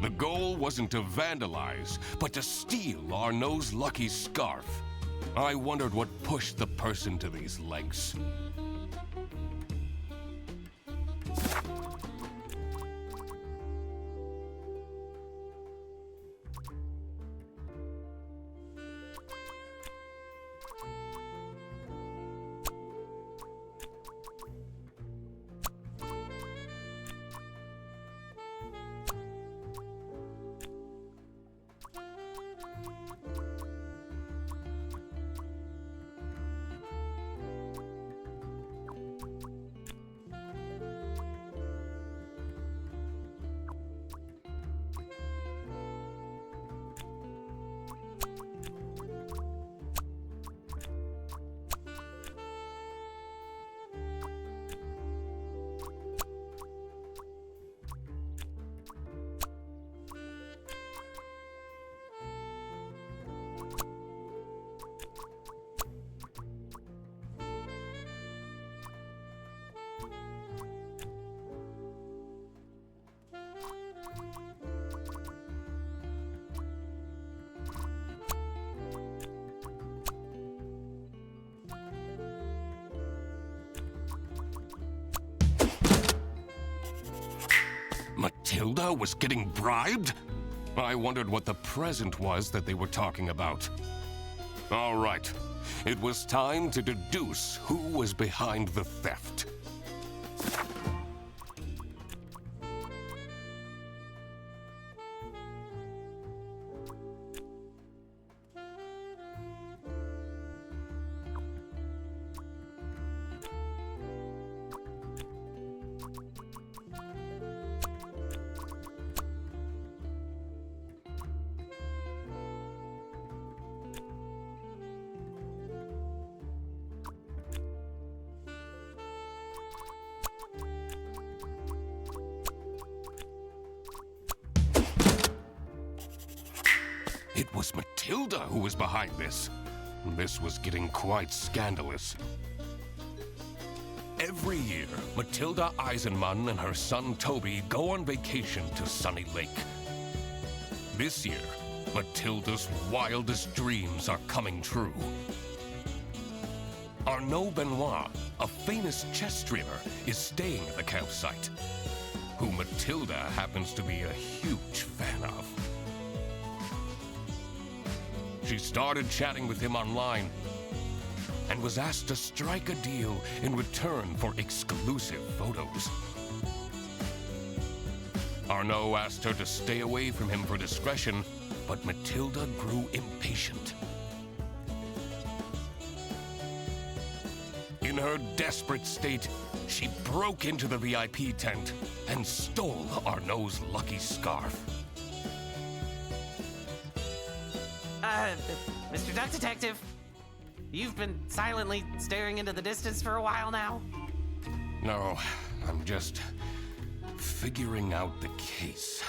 The goal wasn't to vandalize, but to steal Arnaud's lucky scarf. I wondered what pushed the person to these lengths. Matilda was getting bribed? I wondered what the present was that they were talking about. All right. It was time to deduce who was behind the theft. It was Matilda who was behind this. This was getting quite scandalous. Every year, Matilda Eisenman and her son Toby go on vacation to Sunny Lake. This year, Matilda's wildest dreams are coming true. Arnaud Benoit, a famous chess streamer, is staying at the campsite, who Matilda happens to be a huge fan of. She started chatting with him online and was asked to strike a deal in return for exclusive photos. Arnaud asked her to stay away from him for discretion, but Matilda grew impatient. In her desperate state, she broke into the VIP tent and stole Arnaud's lucky scarf. Mr. Duck Detective, you've been silently staring into the distance for a while now? No, I'm just figuring out the case.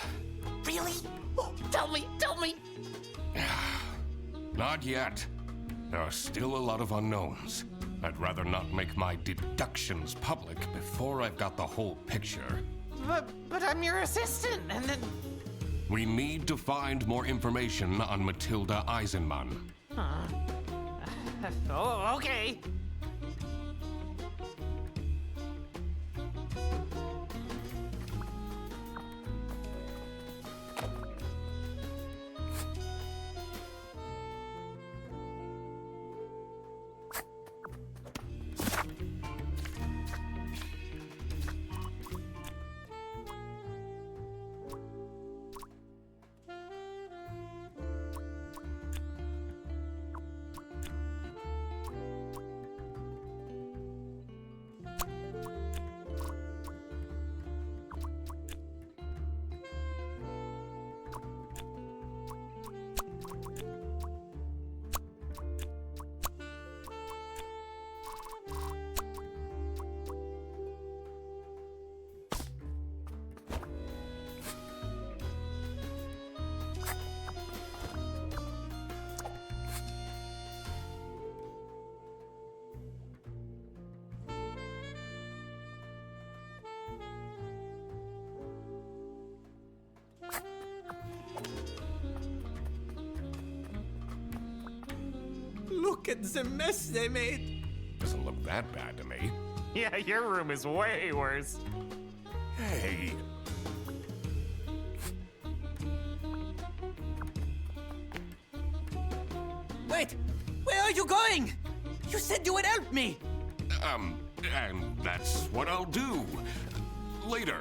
Really? Oh, tell me! Not yet. There are still a lot of unknowns. I'd rather not make my deductions public before I've got the whole picture. But I'm your assistant, and then... We need to find more information on Matilda Eisenman. Oh, okay. Look at the mess they made. Doesn't look that bad to me. Yeah, your room is way worse. Hey. Wait, where are you going? You said you would help me. And that's what I'll do. Later,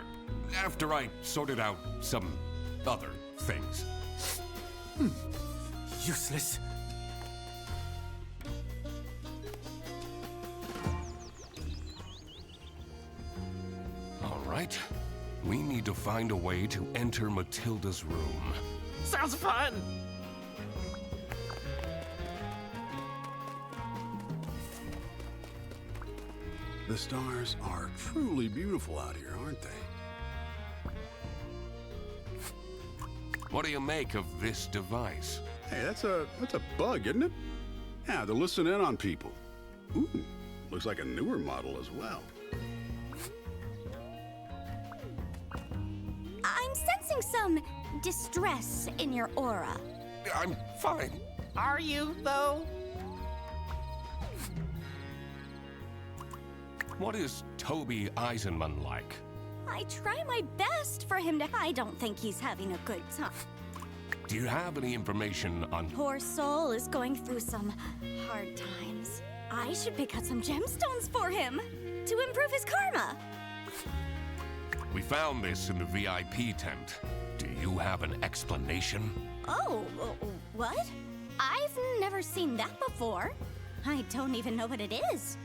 after I sorted out some other things. Useless. All right. We need to find a way to enter Matilda's room. Sounds fun! The stars are truly beautiful out here, aren't they? What do you make of this device? Hey, that's a bug, isn't it? Yeah, to listen in on people. Ooh, looks like a newer model as well. I'm sensing some distress in your aura. I'm fine. Are you, though? What is Toby Eisenman like? I try my best for him to. I don't think he's having a good time. Do you have any information on... Poor soul is going through some hard times. I should pick out some gemstones for him to improve his karma. We found this in the VIP tent. Do you have an explanation? Oh, what? I've never seen that before. I don't even know what it is.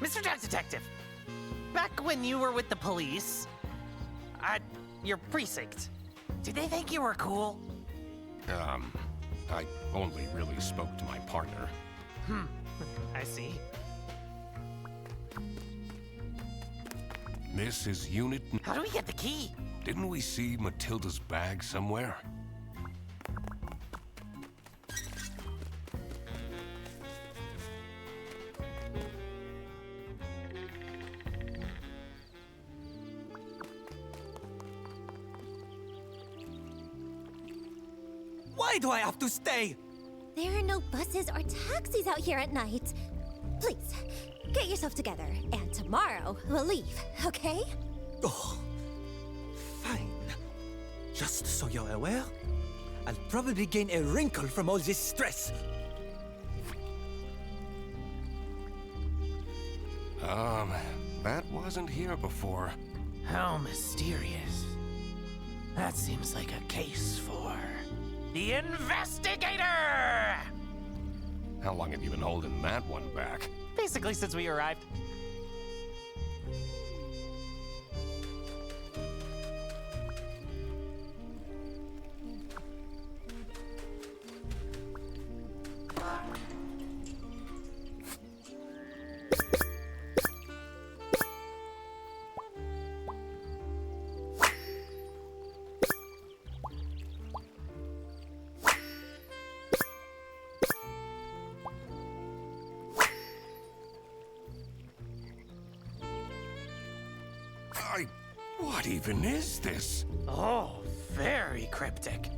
Mr. Duck Detective, back when you were with the police, your precinct, did they think you were cool? I only really spoke to my partner. I see. This is Unit... How do we get the key? Didn't we see Matilda's bag somewhere? Why do I have to stay? There are no buses or taxis out here at night. Please, get yourself together, and tomorrow we'll leave, okay? Oh, fine. Just so you're aware, I'll probably gain a wrinkle from all this stress. That wasn't here before. How mysterious. That seems like a case for the investigator! How long have you been holding that one back? Basically since we arrived. What even is this? Oh, very cryptic.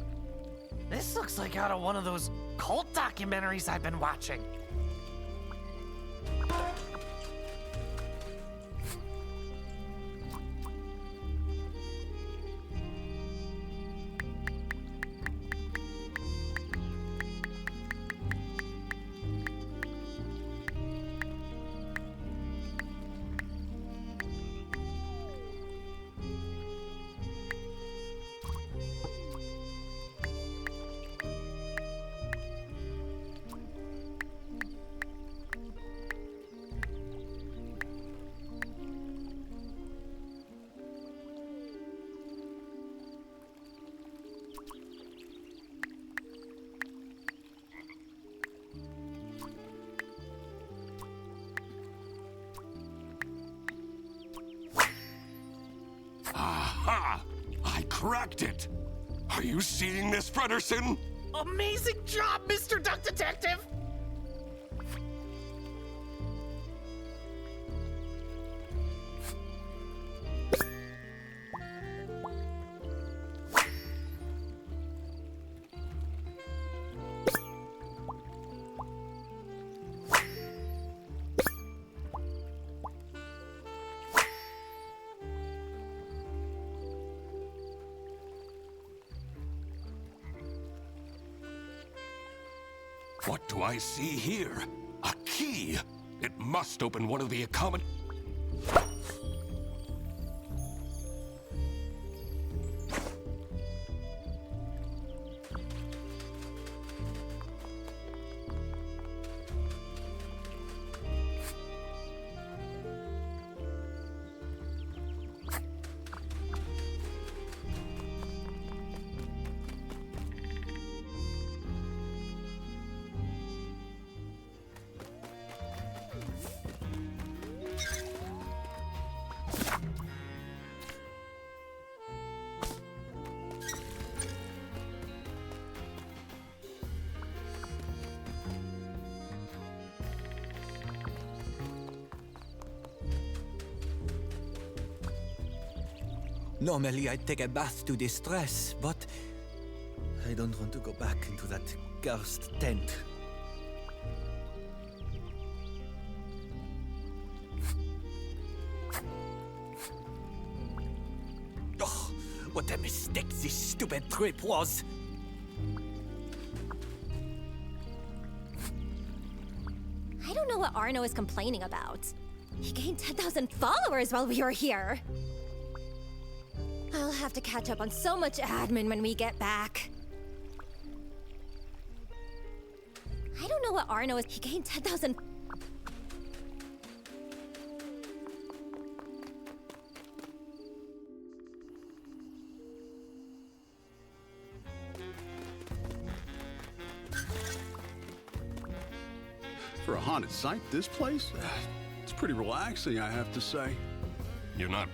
This looks like out of one of those cult documentaries I've been watching. Aha! I cracked it! Are you seeing this, Frederson? Amazing job, Mr. Duck Detective! What do I see here? A key! It must open one of the accommod... Normally I'd take a bath to distress, but I don't want to go back into that cursed tent. What a mistake this stupid trip was. I don't know what Arno is complaining about. He gained 10,000 followers while we were here. I'll have to catch up on so much admin when we get back. I don't know what Arno is. He gained 10,000. For a haunted site, this place? It's pretty relaxing, I have to say. You're not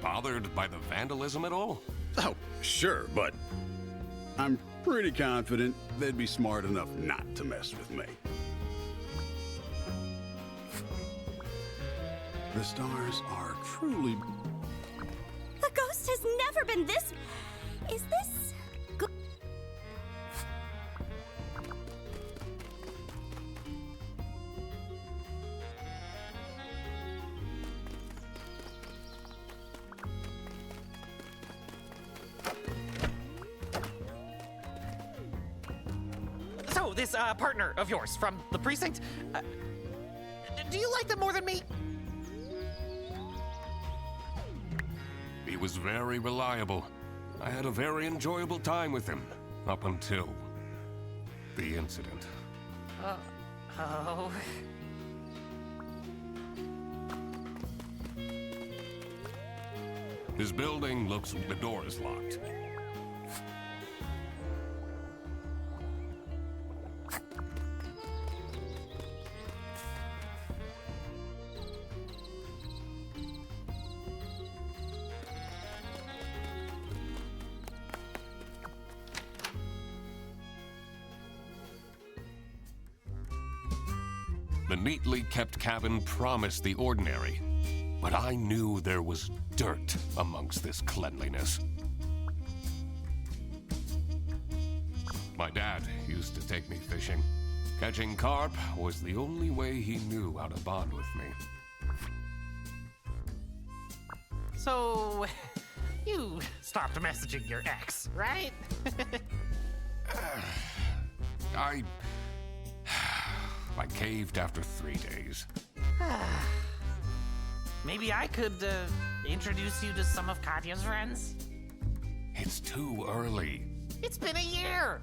bothered by the vandalism at all? Oh, sure, but I'm pretty confident they'd be smart enough not to mess with me. The stars are truly... The ghost has never been this... Is this... So, this partner of yours from the precinct, do you like them more than me? He was very reliable. I had a very enjoyable time with him, up until the incident. Oh... His building looks... the door is locked. The neatly kept cabin promised the ordinary, but I knew there was dirt amongst this cleanliness. My dad used to take me fishing. Catching carp was the only way he knew how to bond with me. So, you stopped messaging your ex, right? I caved after 3 days. Maybe I could introduce you to some of Katya's friends? It's too early. It's been a year!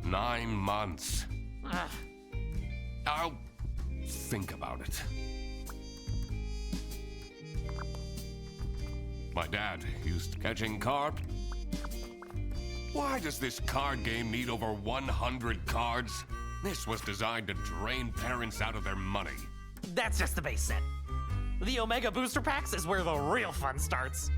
9 months. I'll think about it. My dad used catching carp. Why does this card game need over 100 cards? This was designed to drain parents out of their money. That's just the base set. The Omega Booster Packs is where the real fun starts.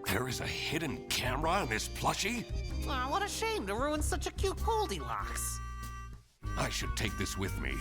There is a hidden camera in this plushie? Aw, what a shame to ruin such a cute Goldilocks. I should take this with me.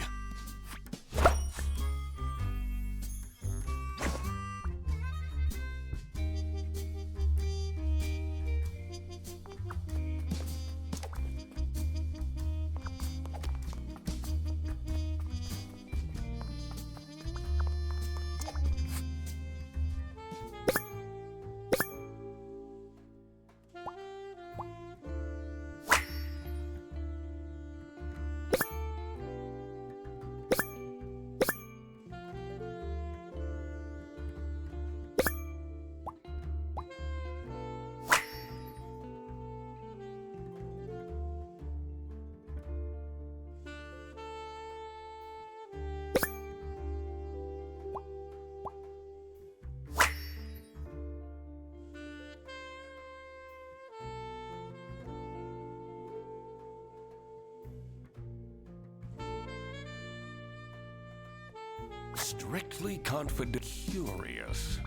Strictly confident. Curious.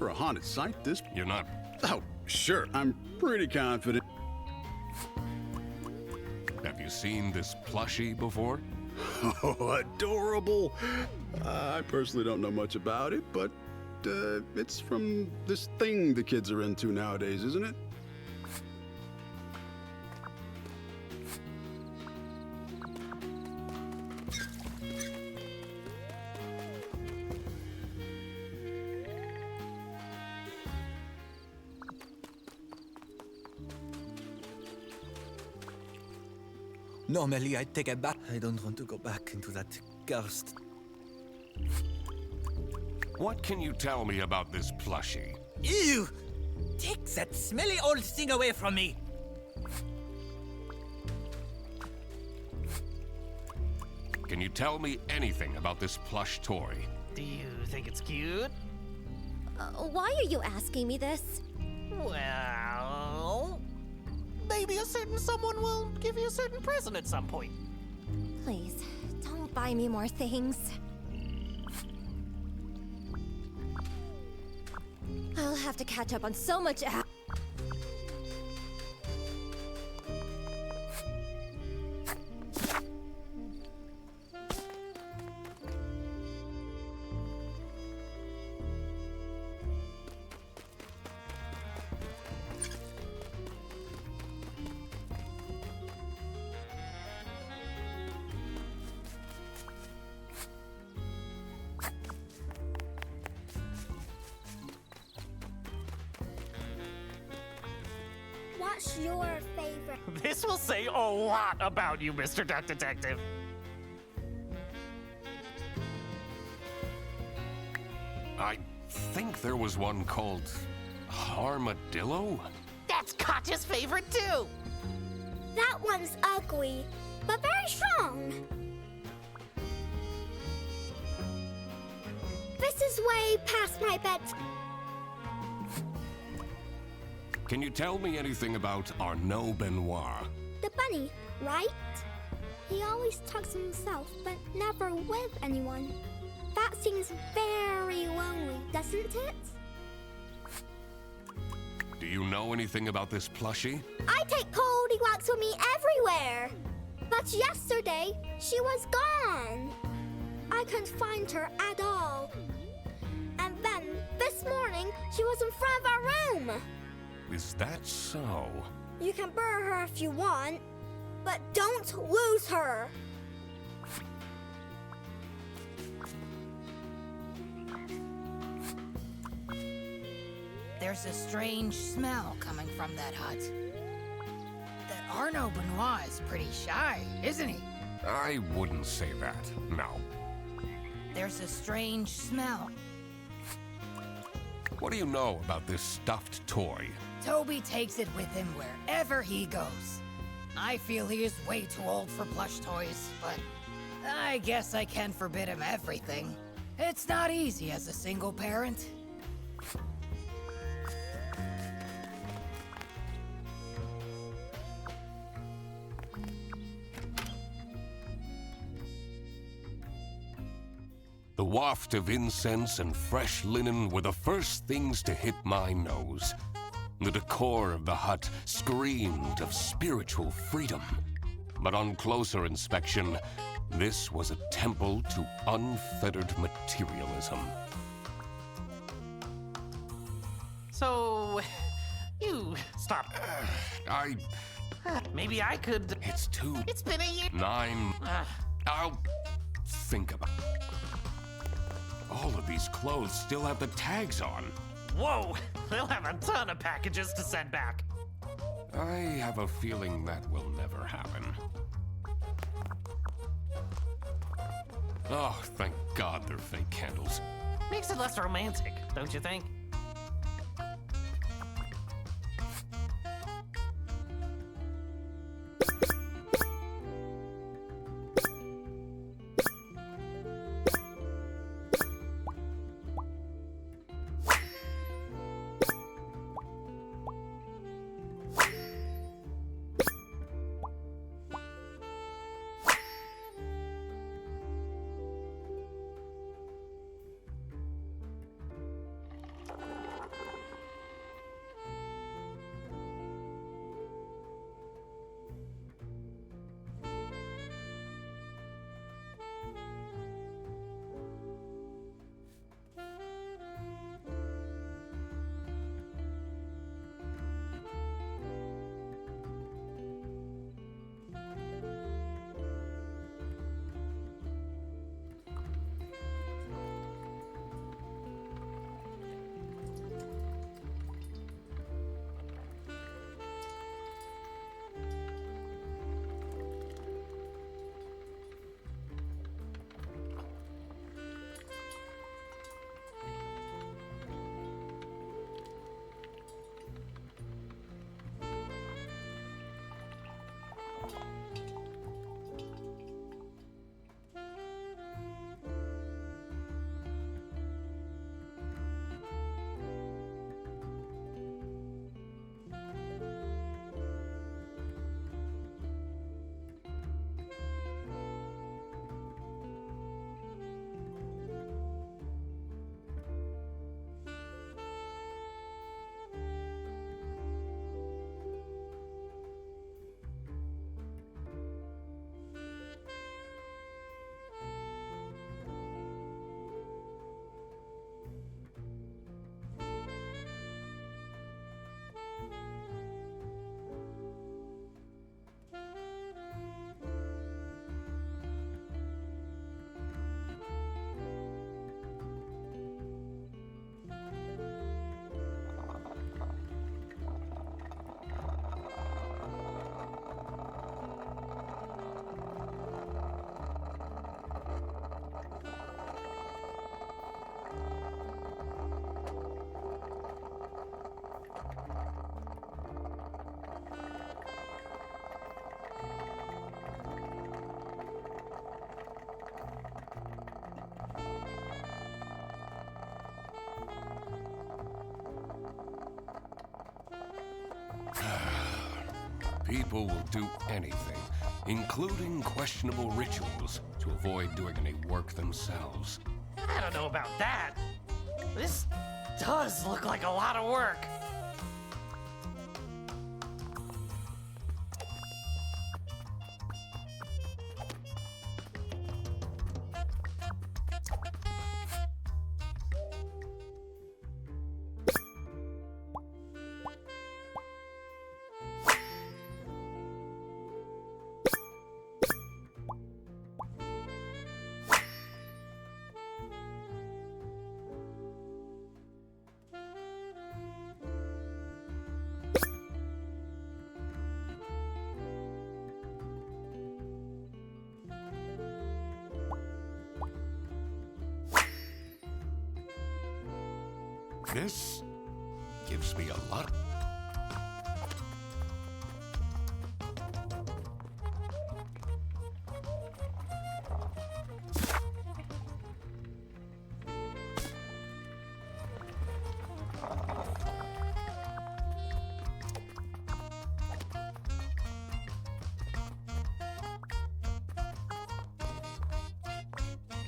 a haunted site, this... You're not... Oh, sure. I'm pretty confident. Have you seen this plushie before? Oh, adorable. I personally don't know much about it, but it's from this thing the kids are into nowadays, isn't it? Normally, I'd take a bath. I don't want to go back into that cursed... What can you tell me about this plushie? Ew! Take that smelly old thing away from me! Can you tell me anything about this plush toy? Do you think it's cute? Why are you asking me this? Well, maybe a certain someone will give you a certain present at some point. Please, don't buy me more things. I'll have to catch up on so much What's your favorite? This will say a lot about you, Mr. Duck Detective. I think there was one called... Armadillo? That's Katya's favorite, too! That one's ugly, but very strong. This is way past my bedtime. Can you tell me anything about Arnaud Benoit? The bunny, right? He always talks to himself, but never with anyone. That seems very lonely, doesn't it? Do you know anything about this plushie? I take Cody walks with me everywhere. But yesterday, she was gone. I couldn't find her at all. And then, this morning, she was in front of our room. Is that so? You can burn her if you want, but don't lose her. There's a strange smell coming from that hut. That Arnaud Benoit is pretty shy, isn't he? I wouldn't say that, no. There's a strange smell. What do you know about this stuffed toy? Toby takes it with him wherever he goes. I feel he is way too old for plush toys, but I guess I can't forbid him everything. It's not easy as a single parent. The waft of incense and fresh linen were the first things to hit my nose. The decor of the hut screamed of spiritual freedom. But on closer inspection, this was a temple to unfettered materialism. So, you stop. Maybe I could... It's too... It's been a year. 9... I'll think about it. All of these clothes still have the tags on. Whoa! They'll have a ton of packages to send back. I have a feeling that will never happen. Oh, thank God they're fake candles. Makes it less romantic, don't you think? People will do anything, including questionable rituals, to avoid doing any work themselves. I don't know about that. This does look like a lot of work. This gives me a lot.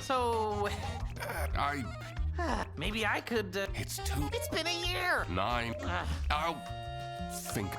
So, I. maybe I could. It's too. It's been a year. 9. I'll think.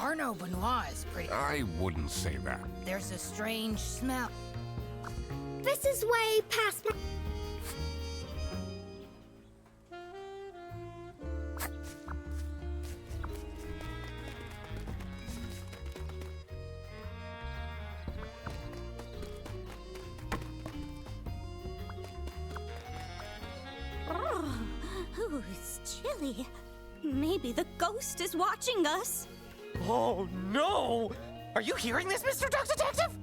Arno Benoit is pretty. I wouldn't say that. There's a strange smell. This is way past my. Ooh, it's chilly. Maybe the ghost is watching us. Oh no! Are you hearing this, Mr. Duck Detective?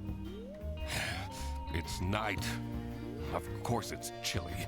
It's night. Of course it's chilly.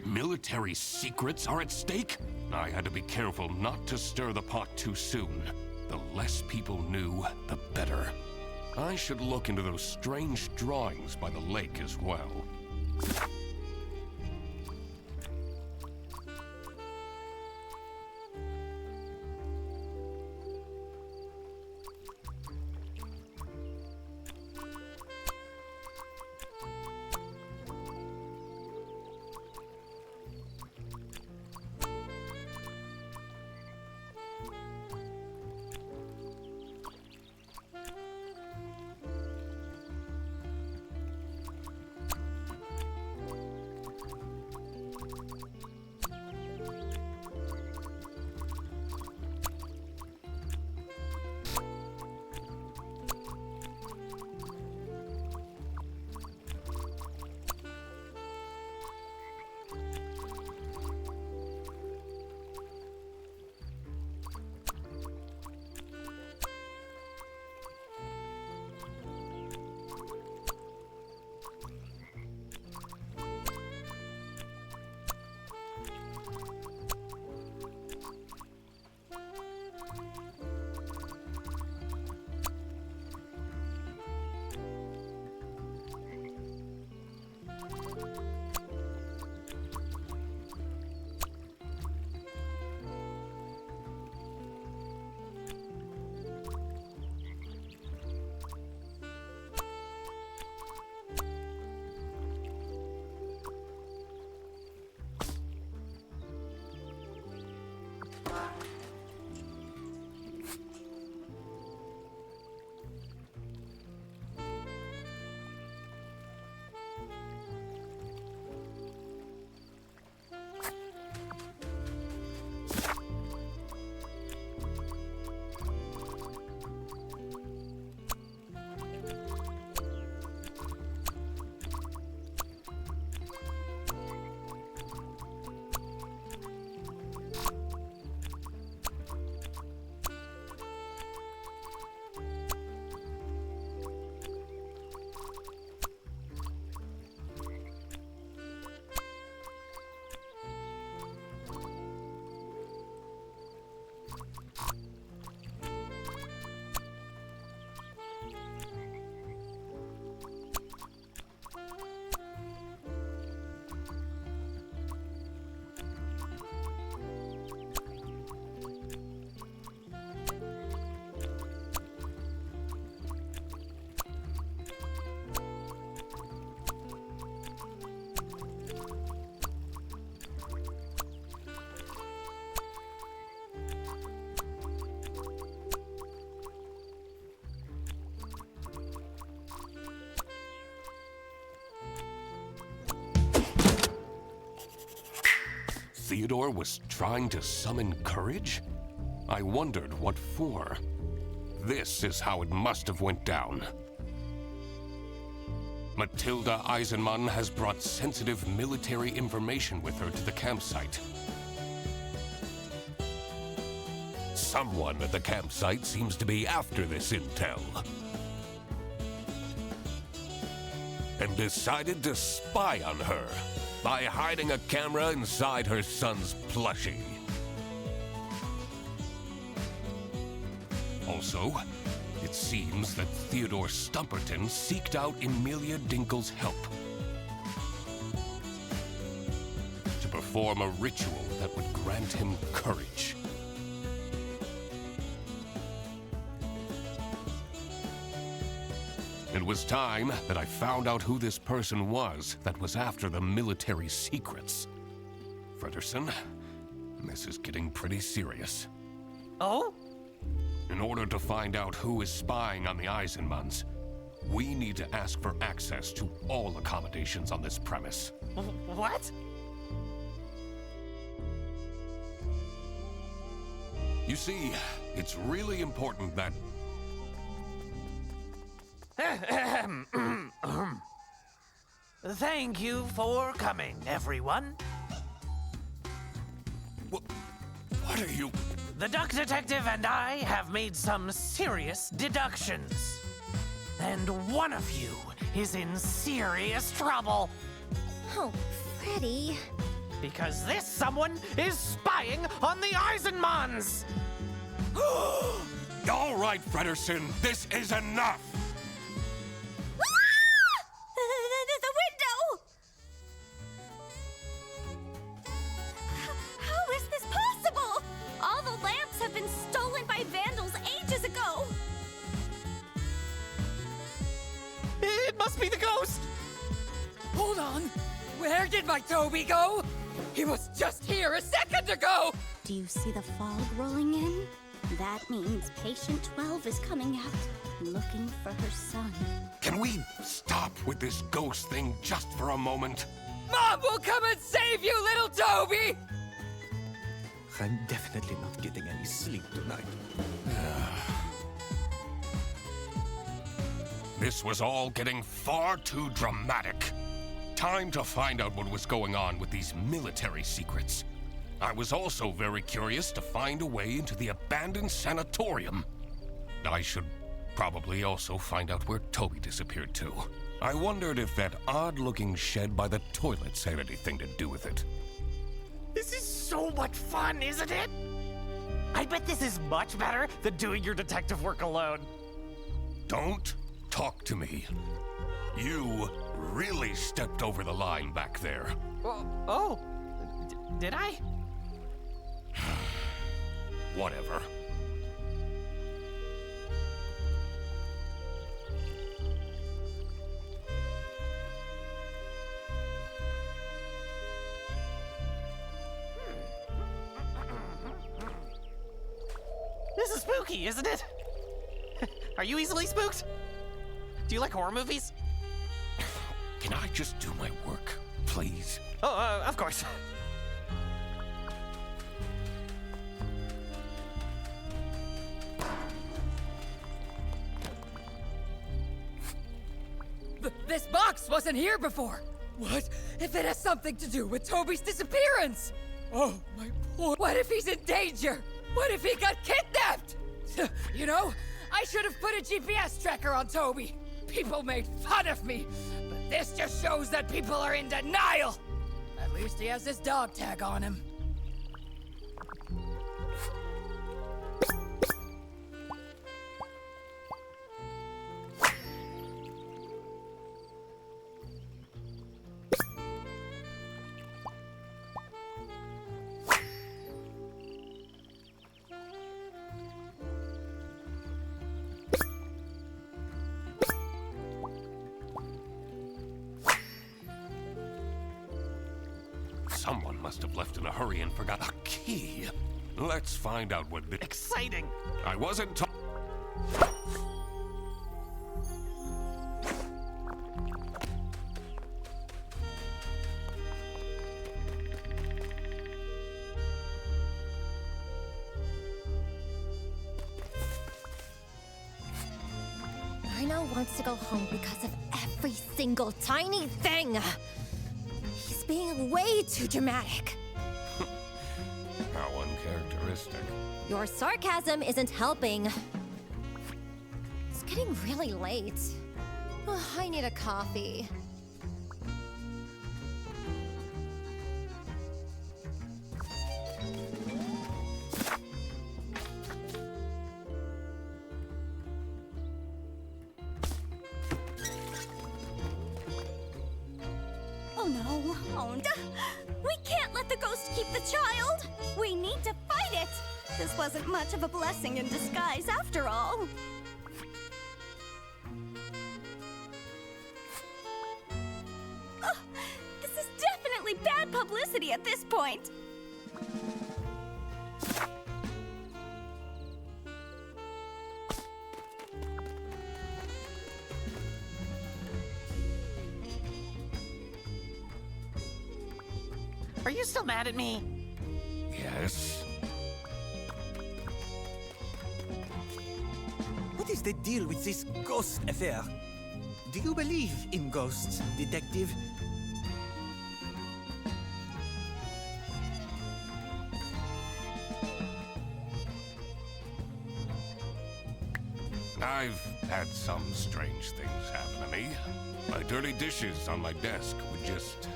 Military secrets are at stake? I had to be careful not to stir the pot too soon. The less people knew, the better. I should look into those strange drawings by the lake as well. Theodore was trying to summon courage? I wondered what for. This is how it must have went down. Matilda Eisenmann has brought sensitive military information with her to the campsite. Someone at the campsite seems to be after this intel. And decided to spy on her by hiding a camera inside her son's plushie. Also, it seems that Theodore Stumperton seeked out Emilia Dinkle's help to perform a ritual that would grant him courage. It was time that I found out who this person was that was after the military secrets. Frederson, this is getting pretty serious. Oh? In order to find out who is spying on the Eisenmanns, we need to ask for access to all accommodations on this premise. What? You see, it's really important that... Thank you for coming, everyone. What are you... The Duck Detective and I have made some serious deductions. And one of you is in serious trouble. Oh, Freddy. Because this someone is spying on the Eisenmanns! All right, Frederson, this is enough! The window! How is this possible? All the lamps have been stolen by vandals ages ago. It must be the ghost! Hold on. Where did my Toby go? He was just here a second ago! Do you see the fog rolling in? That means patient 12 is coming out, looking for her son. Can we stop with this ghost thing just for a moment? Mom will come and save you, little Toby! I'm definitely not getting any sleep tonight. This was all getting far too dramatic. Time to find out what was going on with these military secrets. I was also very curious to find a way into the abandoned sanatorium. I should probably also find out where Toby disappeared to. I wondered if that odd-looking shed by the toilets had anything to do with it. This is so much fun, isn't it? I bet this is much better than doing your detective work alone. Don't talk to me. You really stepped over the line back there. Did I? Whatever. This is spooky, isn't it? Are you easily spooked? Do you like horror movies? Can I just do my work, please? Oh, of course. This box wasn't here before. What if it has something to do with Toby's disappearance? Oh, my poor... What if he's in danger? What if he got kidnapped? You know, I should have put a GPS tracker on Toby. People made fun of me, but this just shows that people are in denial. At least he has his dog tag on him. Someone must have left in a hurry and forgot a key. Let's find out what the... Exciting! I wasn't ta- Arno wants to go home because of every single tiny thing. He's being way too dramatic. How uncharacteristic. Your sarcasm isn't helping. It's getting really late. I need a coffee. Oh no. Oh, we can't let the ghost keep the child. We need to fight it. This wasn't much of a blessing in disguise after all. Oh, this is definitely bad publicity at this point. Are you still mad at me? Yes? What is the deal with this ghost affair? Do you believe in ghosts, detective? I've had some strange things happen to me. My dirty dishes on my desk would just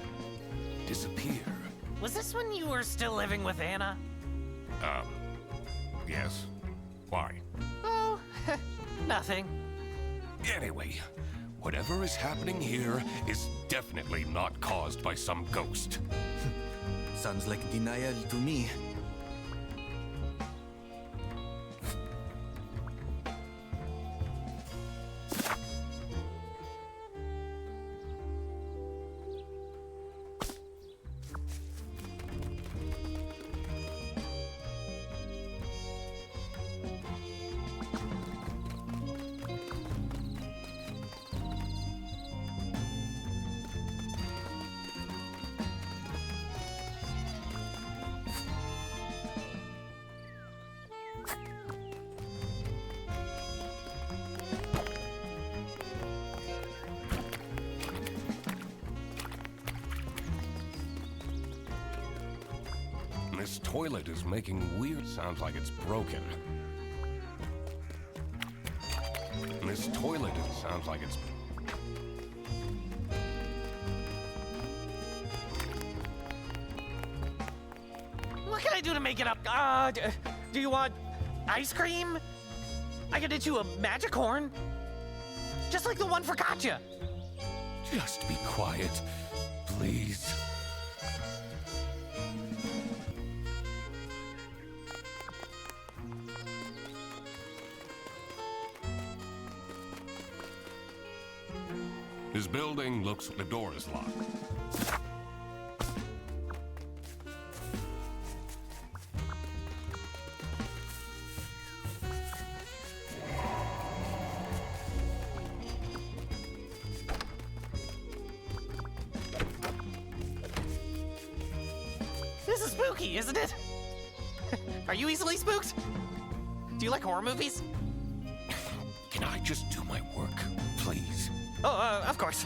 disappear. Was this when you were still living with Anna? Yes. Why? Oh, nothing. Anyway, whatever is happening here is definitely not caused by some ghost. Sounds like denial to me. This toilet is making weird sounds like it's broken. This toilet sounds like it's... What can I do to make it up? Do you want ice cream? I can get you a magic horn. Just like the one for Katya. Just be quiet, please. His building looks like the door is locked. This is spooky, isn't it? Are you easily spooked? Do you like horror movies? Can I just do my work, please? Oh, of course.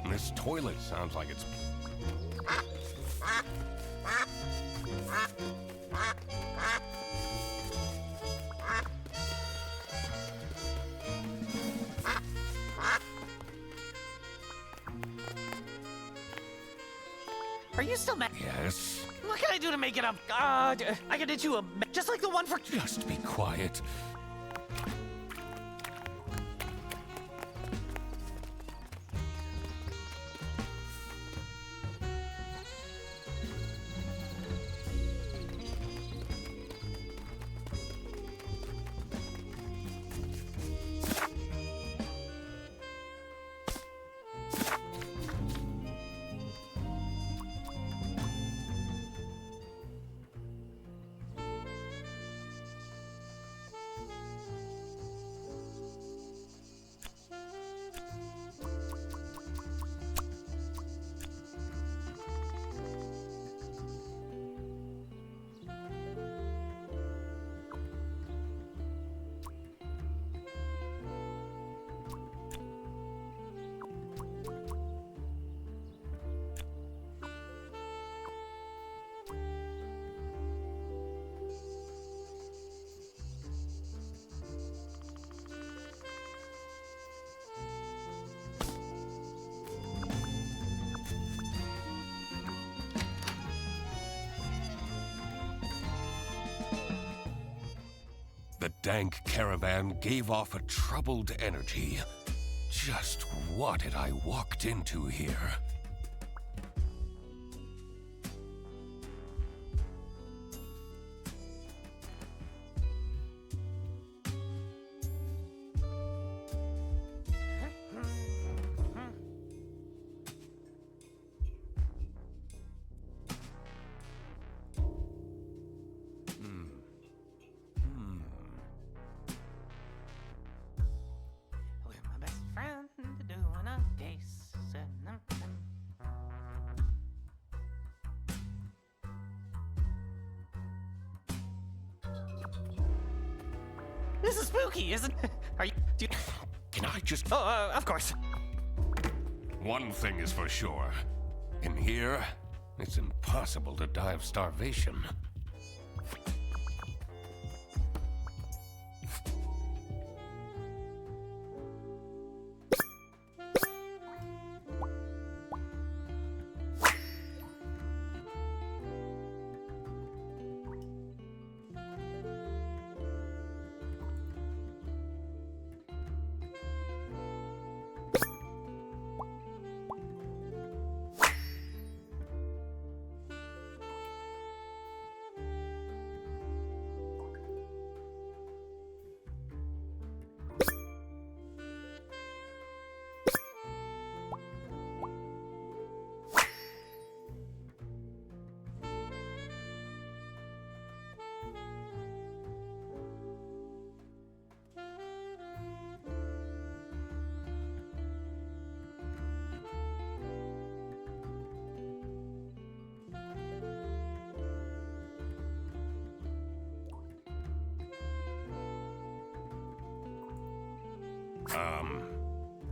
This toilet sounds like it's... Are you still mad? Yes? What can I do to make it up? I can get you a... Just like the one for... Just be quiet. The dank caravan gave off a troubled energy. Just what had I walked into here? With my best friend doing a case. This is spooky, isn't it? Are you? Can I just... Oh, of course. One thing is for sure. In here, it's impossible to die of starvation.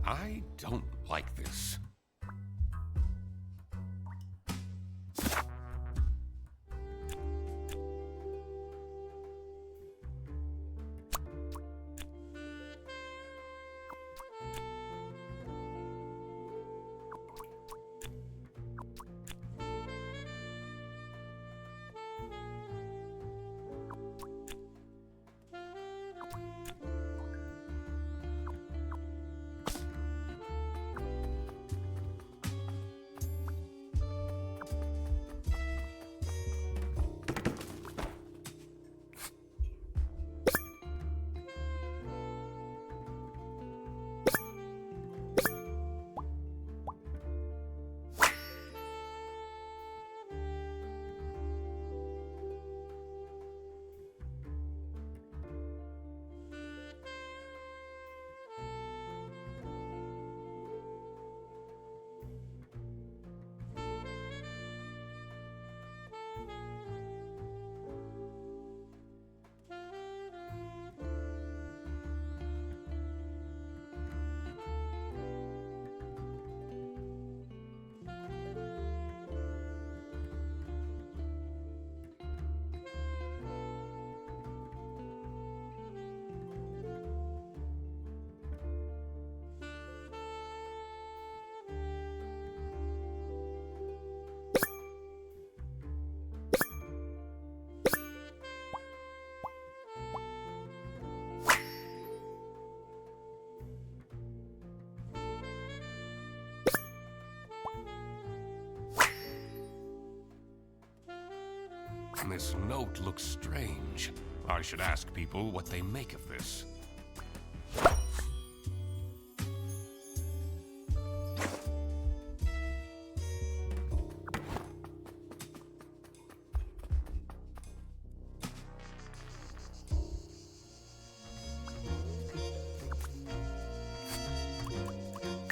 I don't like this. This note looks strange. I should ask people what they make of this.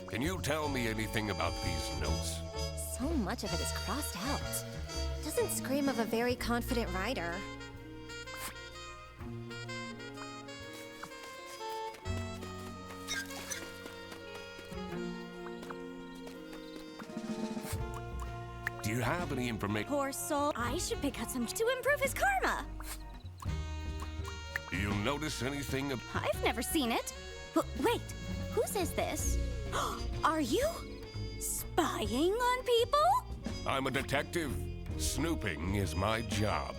Can you tell me anything about these notes? So much of it is crossed out. Doesn't scream of a very confident writer. Do you have any information? Poor soul. I should pick out some to improve his karma. Do you notice anything? I've never seen it. Wait, who says this? Are you spying on people? I'm a detective. Snooping is my job.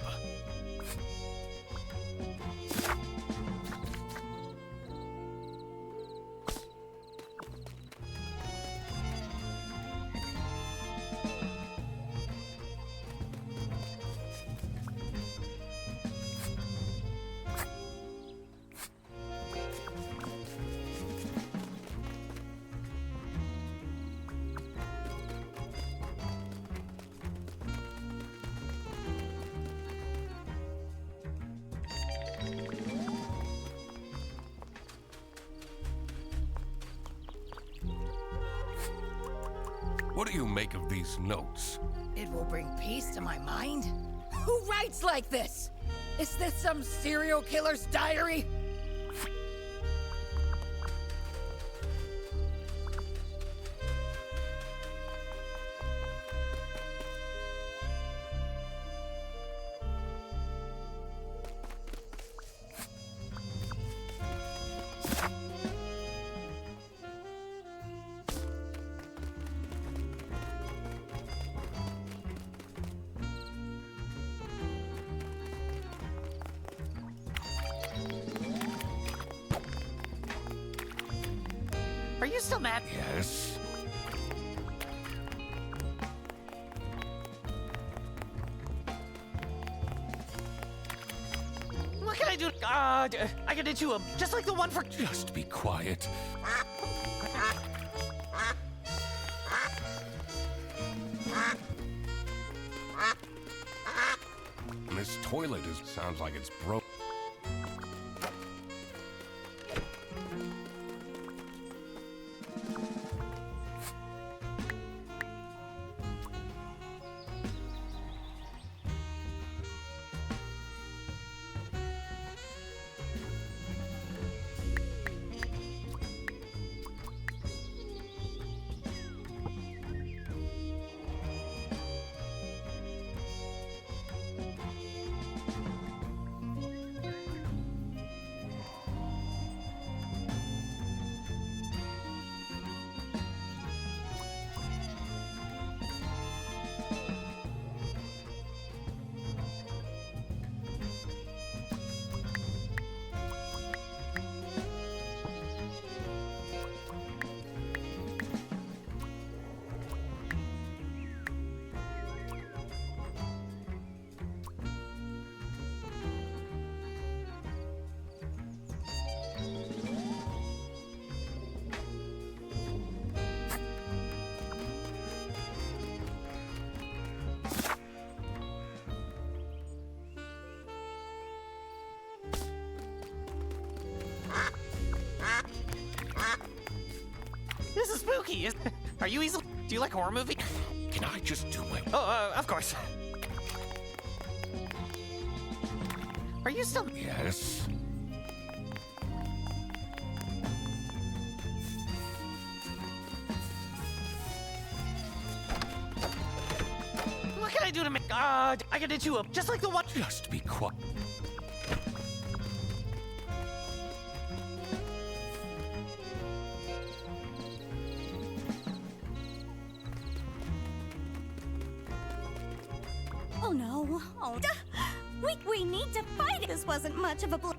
What do you make of these notes? It will bring peace to my mind? Who writes like this? Is this some serial killer's diary? Are you still mad? Yes? What can I do? I can hit you just like the one for. Just be quiet. This toilet sounds like it's broke. This is spooky. Are you easily? Do you like horror movies? Can I just do my... Oh, of course. Are you still? Yes? What can I do to make? I can hit you just like the one. Just be quiet. Oh no. Oh, we need to fight. This wasn't much of a blow.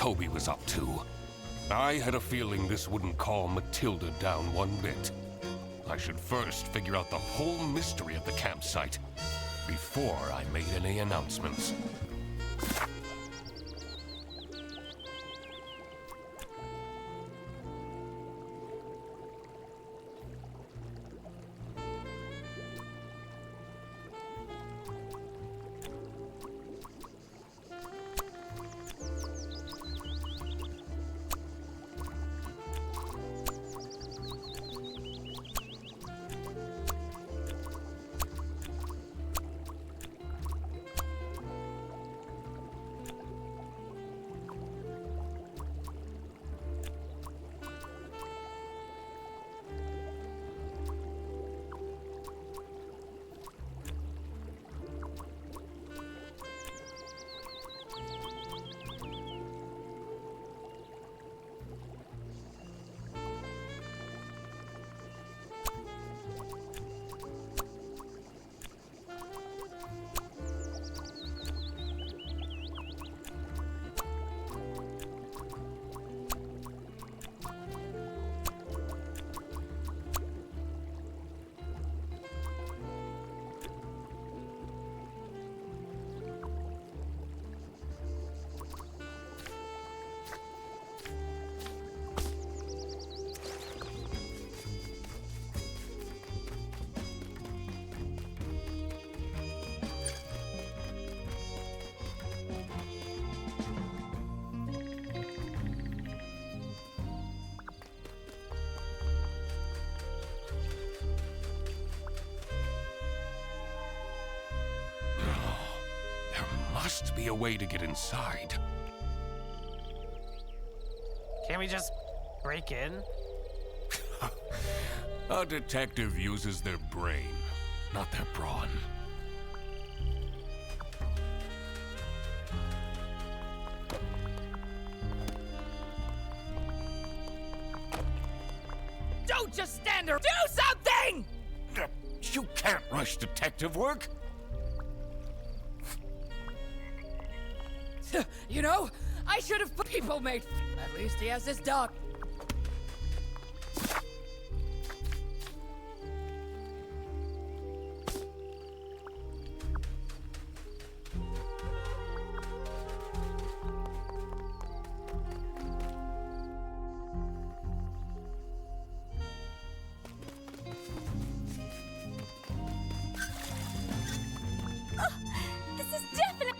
Toby was up to. I had a feeling this wouldn't calm Matilda down one bit. I should first figure out the whole mystery of the campsite before I made any announcements. Must be a way to get inside. Can we just break in? A detective uses their brain, not their brawn. Don't just stand there. Do something! You can't rush detective work. You know, I should have put people made. At least he has his dog. This is definitely.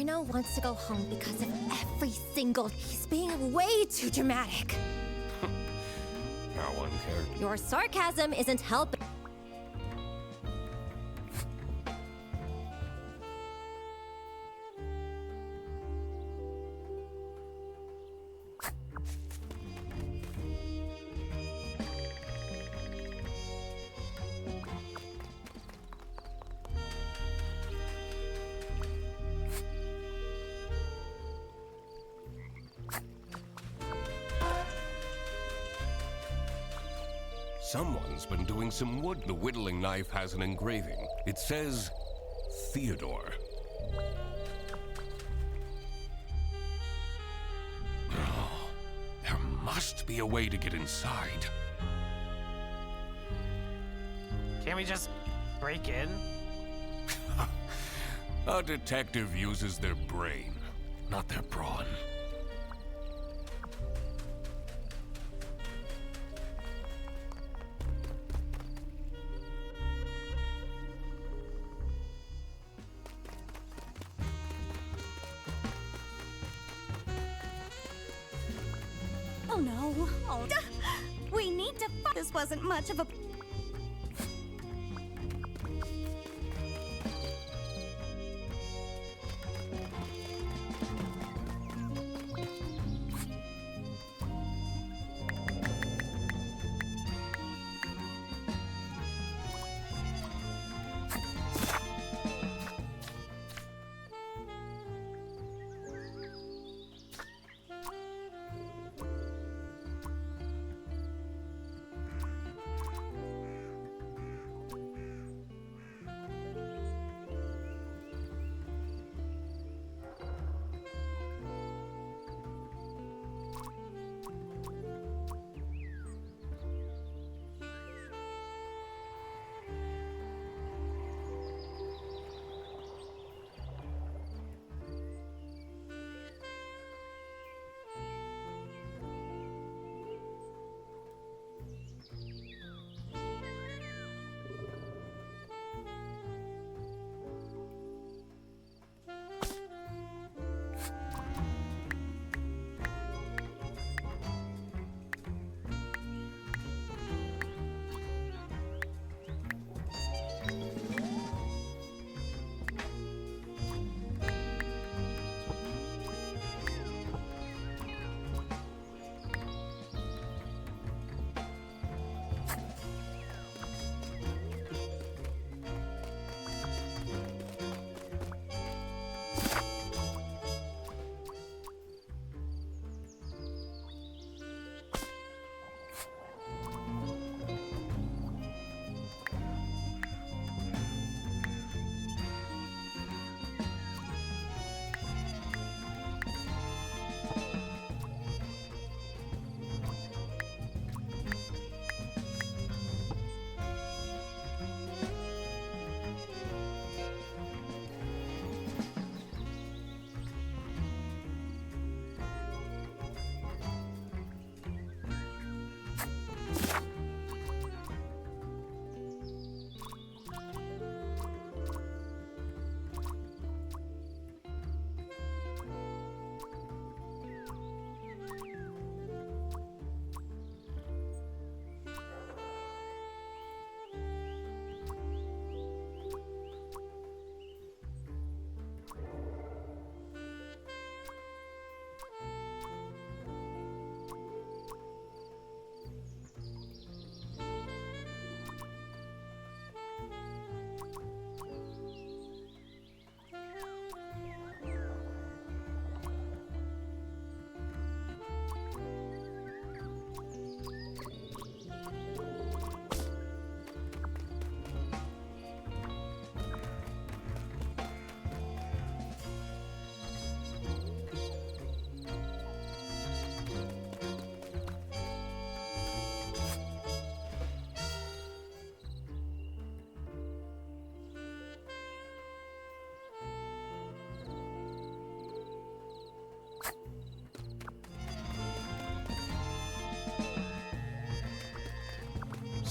Arno wants to go home because of every single... He's being way too dramatic. No one cared. Your sarcasm isn't helping. Someone's been doing some wood. The whittling knife has an engraving. It says Theodore. Oh, there must be a way to get inside. Can't we just break in? A detective uses their brain, not their brawn. Oh no. Oh, we need to. This wasn't much of a.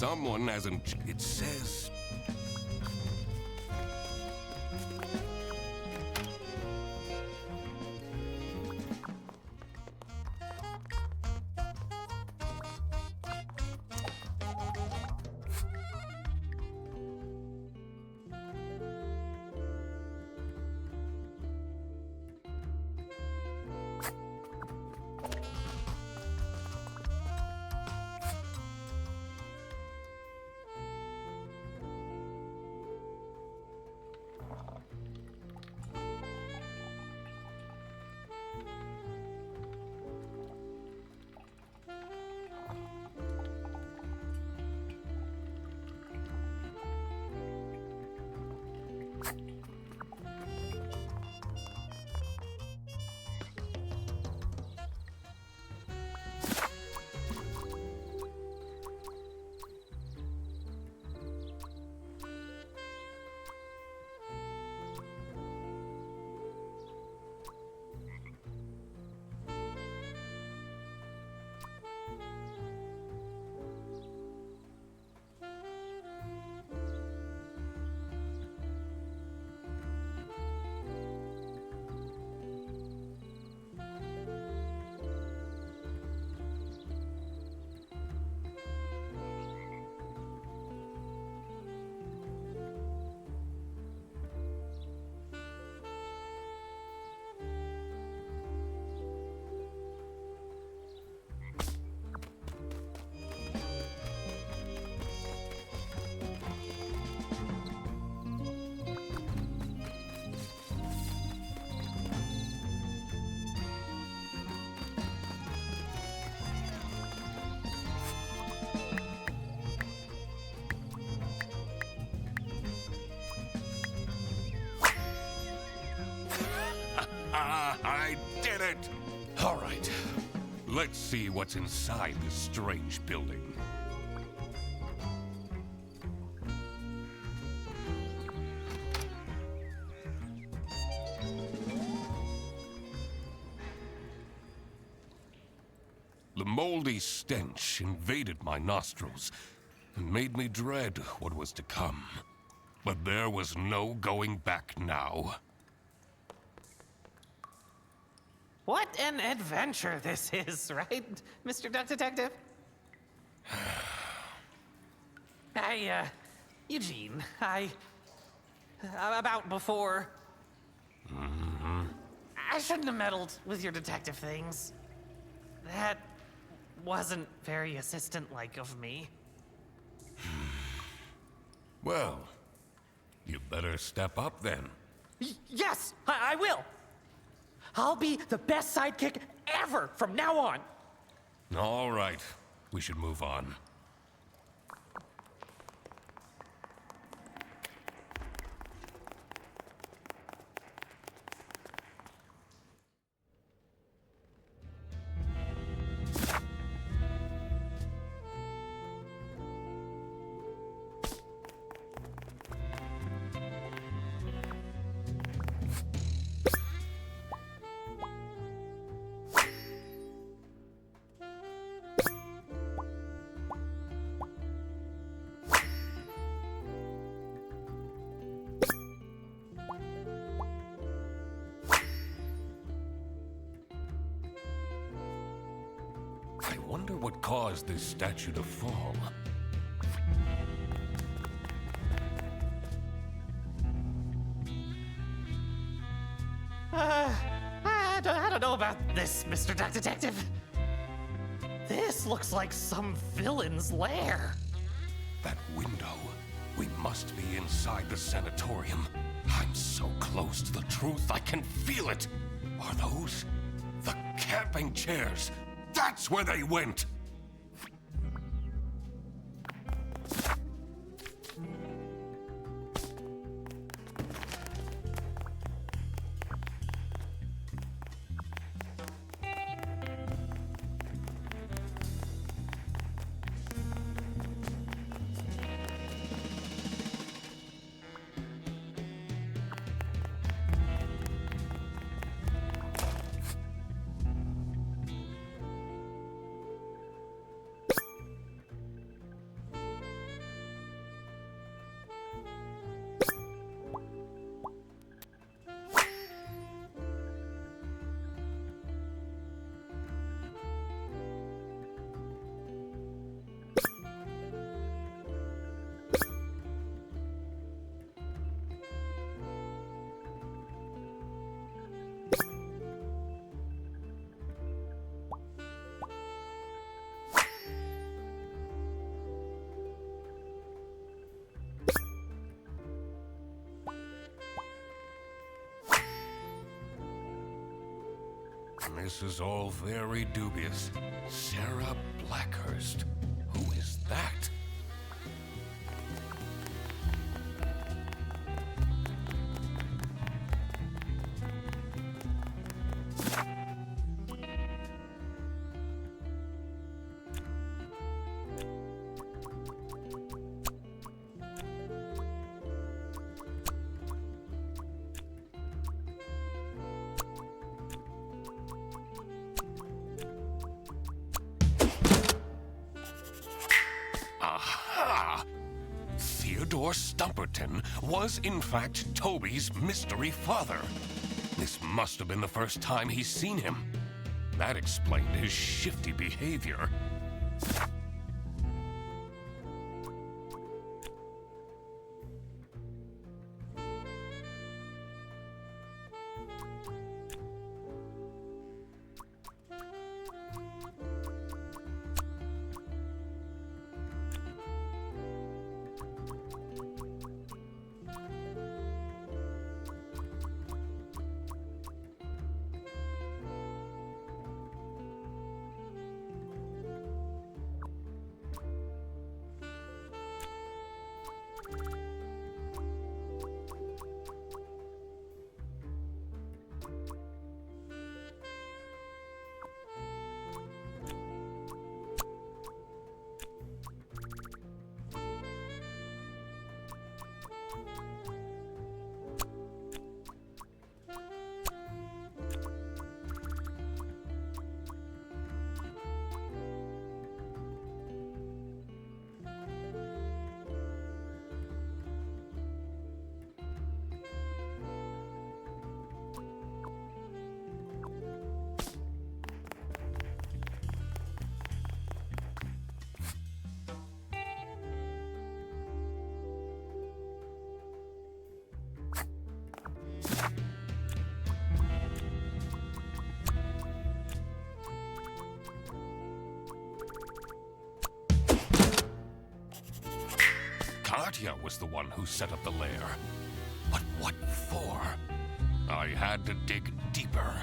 Someone hasn't. It says. I did it! All right. Let's see what's inside this strange building. The moldy stench invaded my nostrils and made me dread what was to come. But there was no going back now. What an adventure this is, right, Mr. Duck Detective? Eugene, about before... I shouldn't have meddled with your detective things. That wasn't very assistant-like of me. Well, you better step up then. Yes, I will! I'll be the best sidekick ever from now on! All right, we should move on. I wonder what caused this statue to fall. I don't know about this, Mr. Duck Detective. This looks like some villain's lair. That window. We must be inside the sanatorium. I'm so close to the truth, I can feel it. Are those the camping chairs? That's where they went! This is all very dubious. Sarah Blackhurst. Who is that? Aha! Theodore Stumperton was, in fact, Toby's mystery father. This must have been the first time he's seen him. That explained his shifty behavior. Katya was the one who set up the lair. But what for? I had to dig deeper.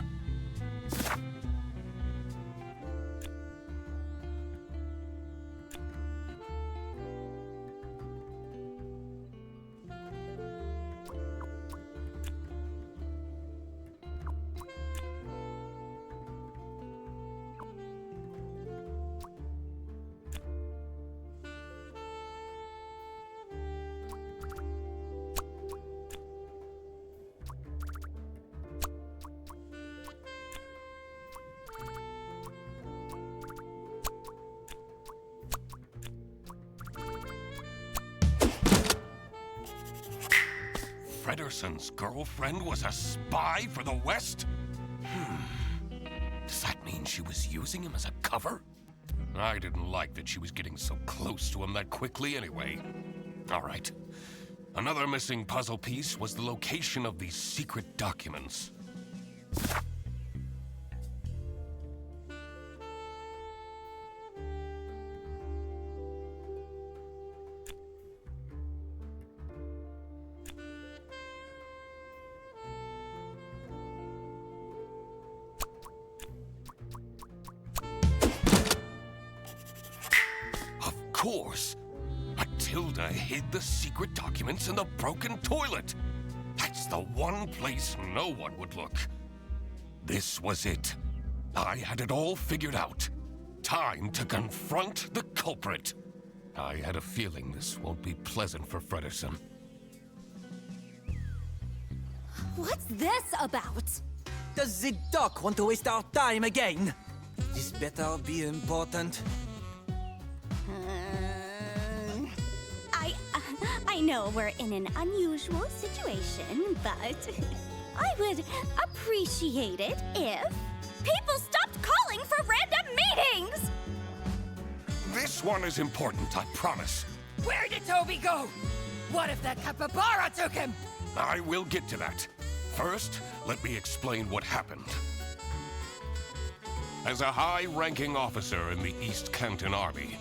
Frederson's girlfriend was a spy for the West? Does that mean she was using him as a cover? I didn't like that she was getting so close to him that quickly anyway. All right. Another missing puzzle piece was the location of these secret documents. Of course! Matilda hid the secret documents in the broken toilet! That's the one place no one would look. This was it. I had it all figured out. Time to confront the culprit. I had a feeling this won't be pleasant for Frederson. What's this about? Does the doc want to waste our time again? This better be important. I know we're in an unusual situation, but I would appreciate it if people stopped calling for random meetings! This one is important, I promise. Where did Toby go? What if that capybara took him? I will get to that. First, let me explain what happened. As a high-ranking officer in the East Canton Army,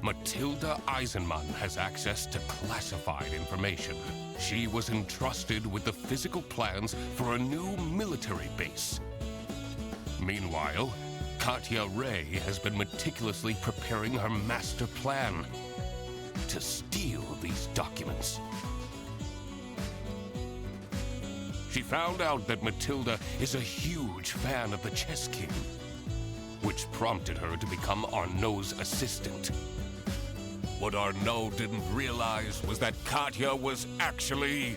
Matilda Eisenmann has access to classified information. She was entrusted with the physical plans for a new military base. Meanwhile, Katya Ray has been meticulously preparing her master plan to steal these documents. She found out that Matilda is a huge fan of the Chess King, which prompted her to become Arnaud's assistant. What Arnaud didn't realize was that Katya was actually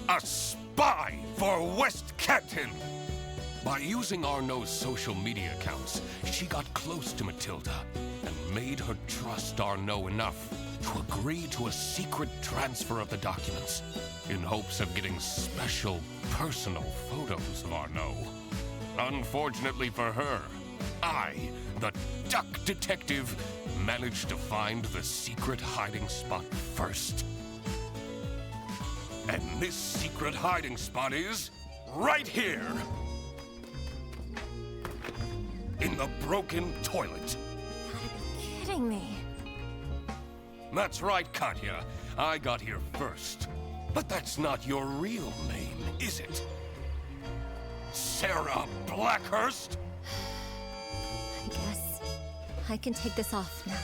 a spy for West Canton. By using Arnaud's social media accounts, she got close to Matilda and made her trust Arnaud enough to agree to a secret transfer of the documents in hopes of getting special personal photos of Arnaud. Unfortunately for her, I, the duck detective, managed to find the secret hiding spot first. And this secret hiding spot is right here. In the broken toilet. Kidding me. That's right, Katya. I got here first. But that's not your real name, is it? Sarah Blackhurst? I guess I can take this off now.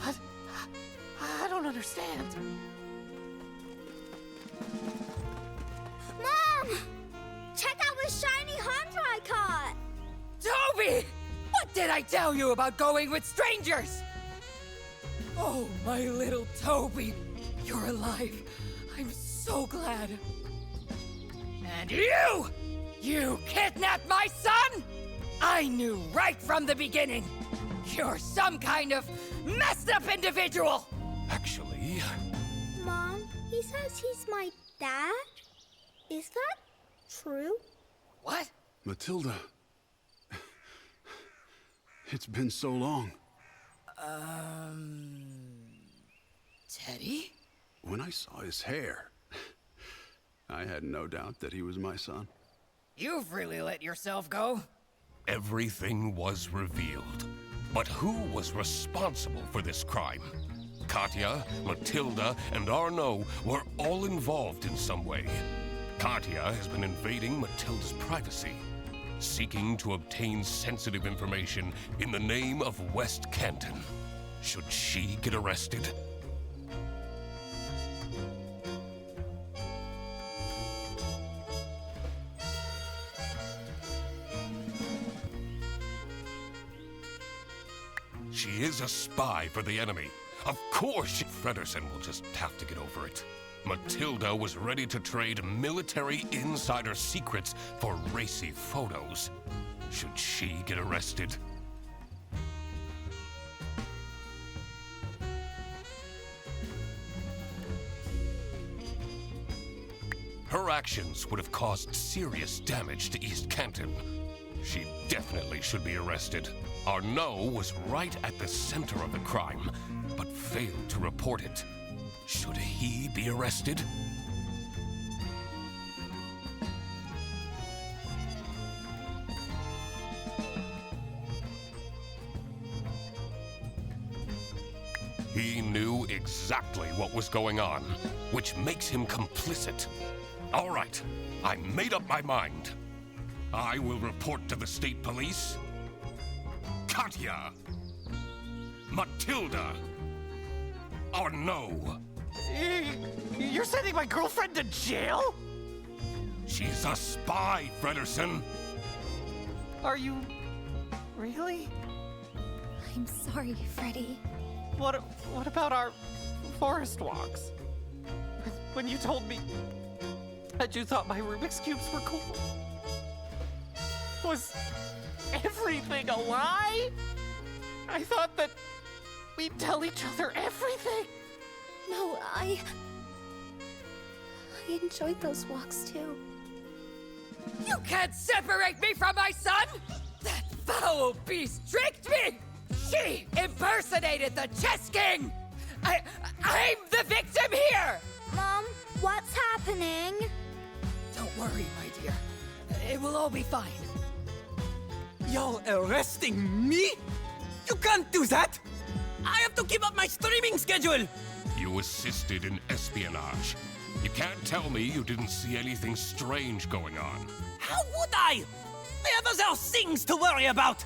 But I don't understand. Mom! Check out this shiny hunter I caught! Toby! What did I tell you about going with strangers? Oh, my little Toby. You're alive. I'm so glad. And you! You kidnapped my son? I knew right from the beginning. You're some kind of messed up individual. Actually, Mom, he says he's my dad? Is that true? What? Matilda. It's been so long. Teddy? When I saw his hair, I had no doubt that he was my son. You've really let yourself go. everything was revealed. But who was responsible for this crime? Katya, Matilda, and Arnaud were all involved in some way. Katya has been invading Matilda's privacy, seeking to obtain sensitive information in the name of West Canton. Should she get arrested? She is a spy for the enemy. Of course, Fredersen will just have to get over it. Matilda was ready to trade military insider secrets for racy photos. Should she get arrested? Her actions would have caused serious damage to East Canton. She definitely should be arrested. Arnaud was right at the center of the crime, but failed to report it. Should he be arrested? He knew exactly what was going on, which makes him complicit. All right, I made up my mind. I will report to the state police. Katya! Matilda! Arnaud! You're sending my girlfriend to jail? She's a spy, Fredersen! Are you... really? I'm sorry, Freddy. What about our forest walks? When you told me that you thought my Rubik's Cubes were cool? Was everything a lie? I thought that we'd tell each other everything. No, I enjoyed those walks too. You can't separate me from my son! That foul beast tricked me! She impersonated the Chess King! I'm the victim here! Mom, what's happening? Don't worry, my dear. It will all be fine. Y'all arresting me? You can't do that! I have to keep up my streaming schedule! You assisted in espionage. You can't tell me you didn't see anything strange going on. How would I? I have other things to worry about.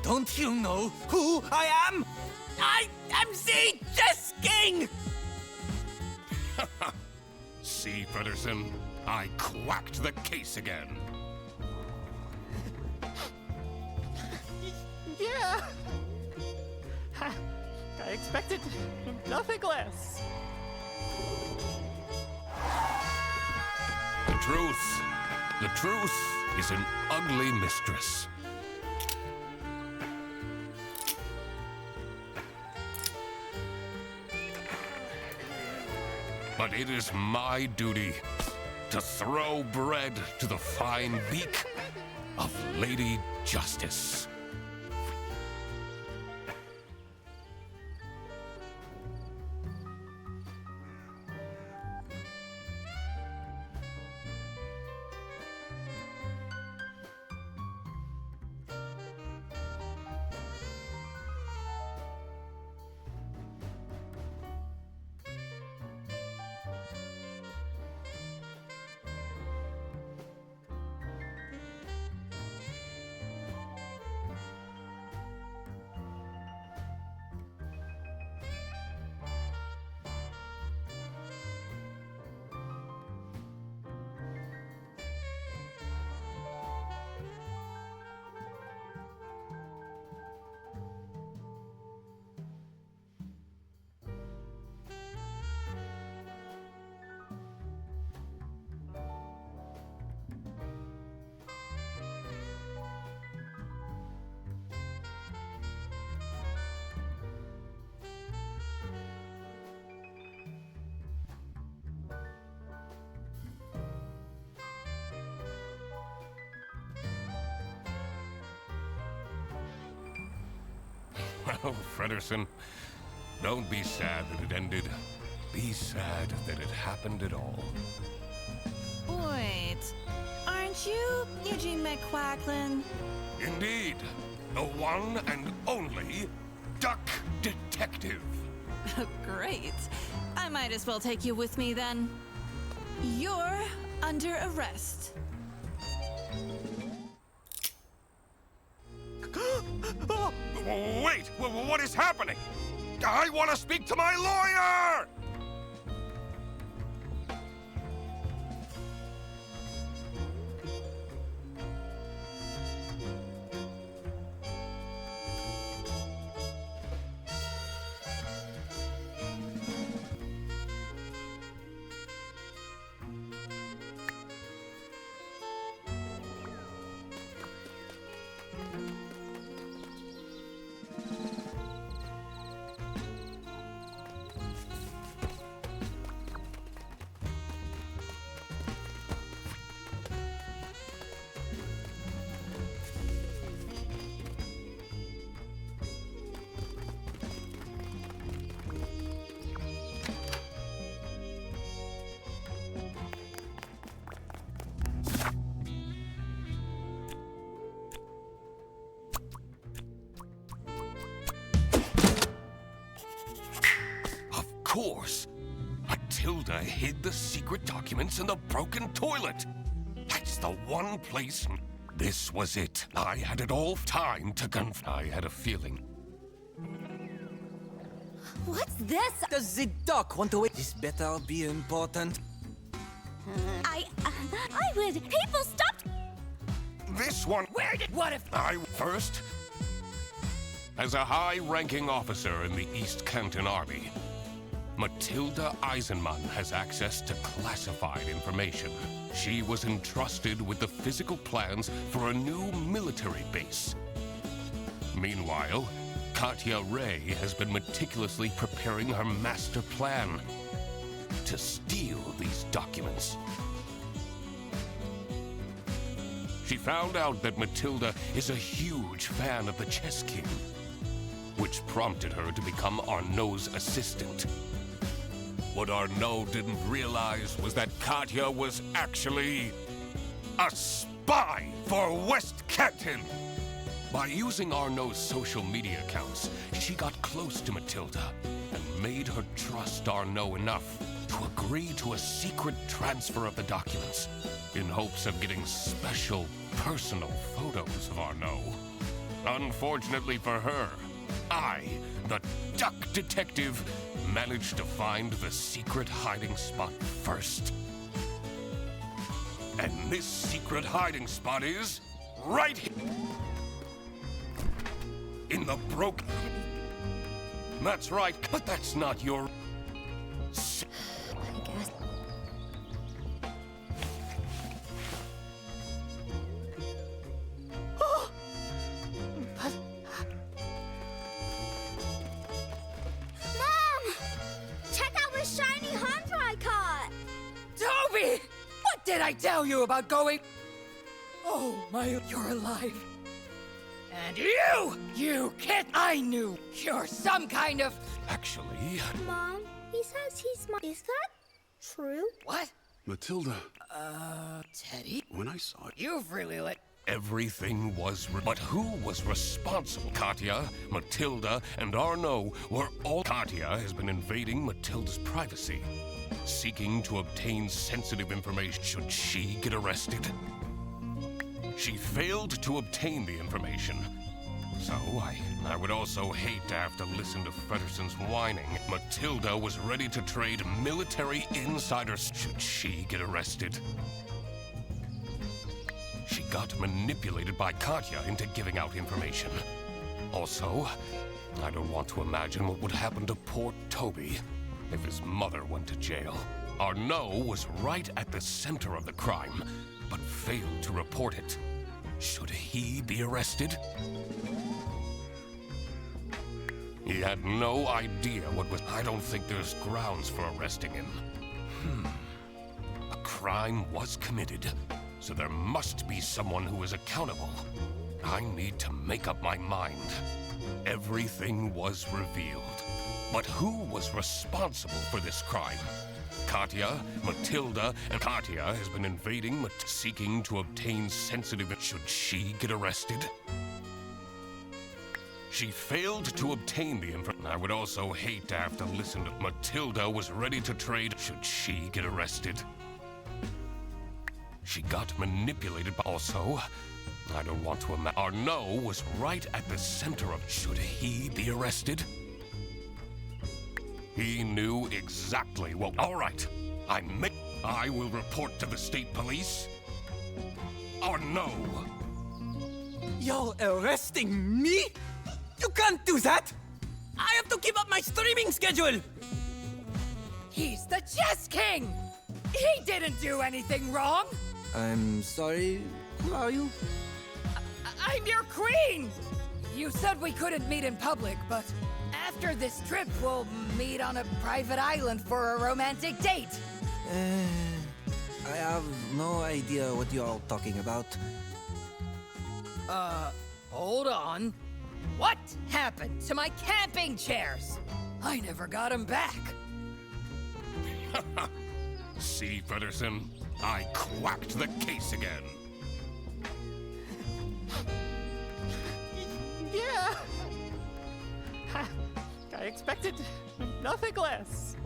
Don't you know who I am? I am the Chess King! See, Frederson, I quacked the case again. Yeah. I expected nothing less. The truth is an ugly mistress. But it is my duty to throw bread to the fine beak of Lady Justice. Well, Frederson, don't be sad that it ended. Be sad that it happened at all. Wait, aren't you Eugene McQuacklin? Indeed, the one and only Duck Detective. Great. I might as well take you with me then. You're under arrest. Wait, what is happening? I want to speak to my lawyer! Of course. Matilda hid the secret documents in the broken toilet. That's the one place. This was it. I had it all time to I had a feeling. What's this? Does the doc want to wait? This better be important. I would. People, stop! This one. What if... First, as a high-ranking officer in the East Canton Army, Matilda Eisenman has access to classified information. She was entrusted with the physical plans for a new military base. Meanwhile, Katya Ray has been meticulously preparing her master plan to steal these documents. She found out that Matilda is a huge fan of the Chess King, which prompted her to become Arnaud's assistant. What Arnaud didn't realize was that Katya was actually a spy for West Canton. By using Arnaud's social media accounts, she got close to Matilda and made her trust Arnaud enough to agree to a secret transfer of the documents in hopes of getting special, personal photos of Arnaud. Unfortunately for her, I, the duck detective, managed to find the secret hiding spot first. And this secret hiding spot is right here. In the broken... That's right, but that's not your... I guess. Mom! Check out this shiny hunter I caught! Toby! What did I tell you about going? Oh my, you're alive. And you kid, I knew you're some kind of... Actually... Mom, he says he's my... Is that true? What? Matilda, Teddy? when I saw it, You've really let... Everything was... But who was responsible? Katya, Matilda, and Arnaud were all... Katya has been invading Matilda's privacy, seeking to obtain sensitive information should she get arrested. She failed to obtain the information. So I would also hate to have to listen to Frederickson's whining. Matilda was ready to trade military insiders should she get arrested. She got manipulated by Katya into giving out information. Also, I don't want to imagine what would happen to poor Toby if his mother went to jail. Arnaud was right at the center of the crime, but failed to report it. Should he be arrested? He had no idea what was... I don't think there's grounds for arresting him. A crime was committed, so there must be someone who is accountable. I need to make up my mind. Everything was revealed. But who was responsible for this crime? Katya, Matilda, and Katya has been invading, seeking to obtain sensitive... Should she get arrested? She failed to obtain the information. I would also hate to have to listen to... Matilda was ready to trade. Should she get arrested? She got manipulated by... Also, I don't want to imagine... Arnaud was right at the center of... Should he be arrested? He knew exactly what... All right, I will report to the state police. Or no. You're arresting me? You can't do that! I have to keep up my streaming schedule! He's the Chess King! He didn't do anything wrong! I'm sorry, who are you? I'm your queen! You said we couldn't meet in public, but after this trip, we'll meet on a private island for a romantic date. I have no idea what you're all talking about. Hold on. What happened to my camping chairs? I never got them back. See, Frederickson, I quacked the case again. Yeah. I expected nothing less.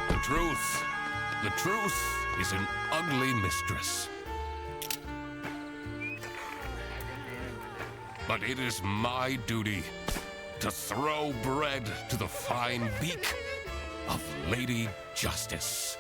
The truth is an ugly mistress. But it is my duty to throw bread to the fine beak of Lady Justice.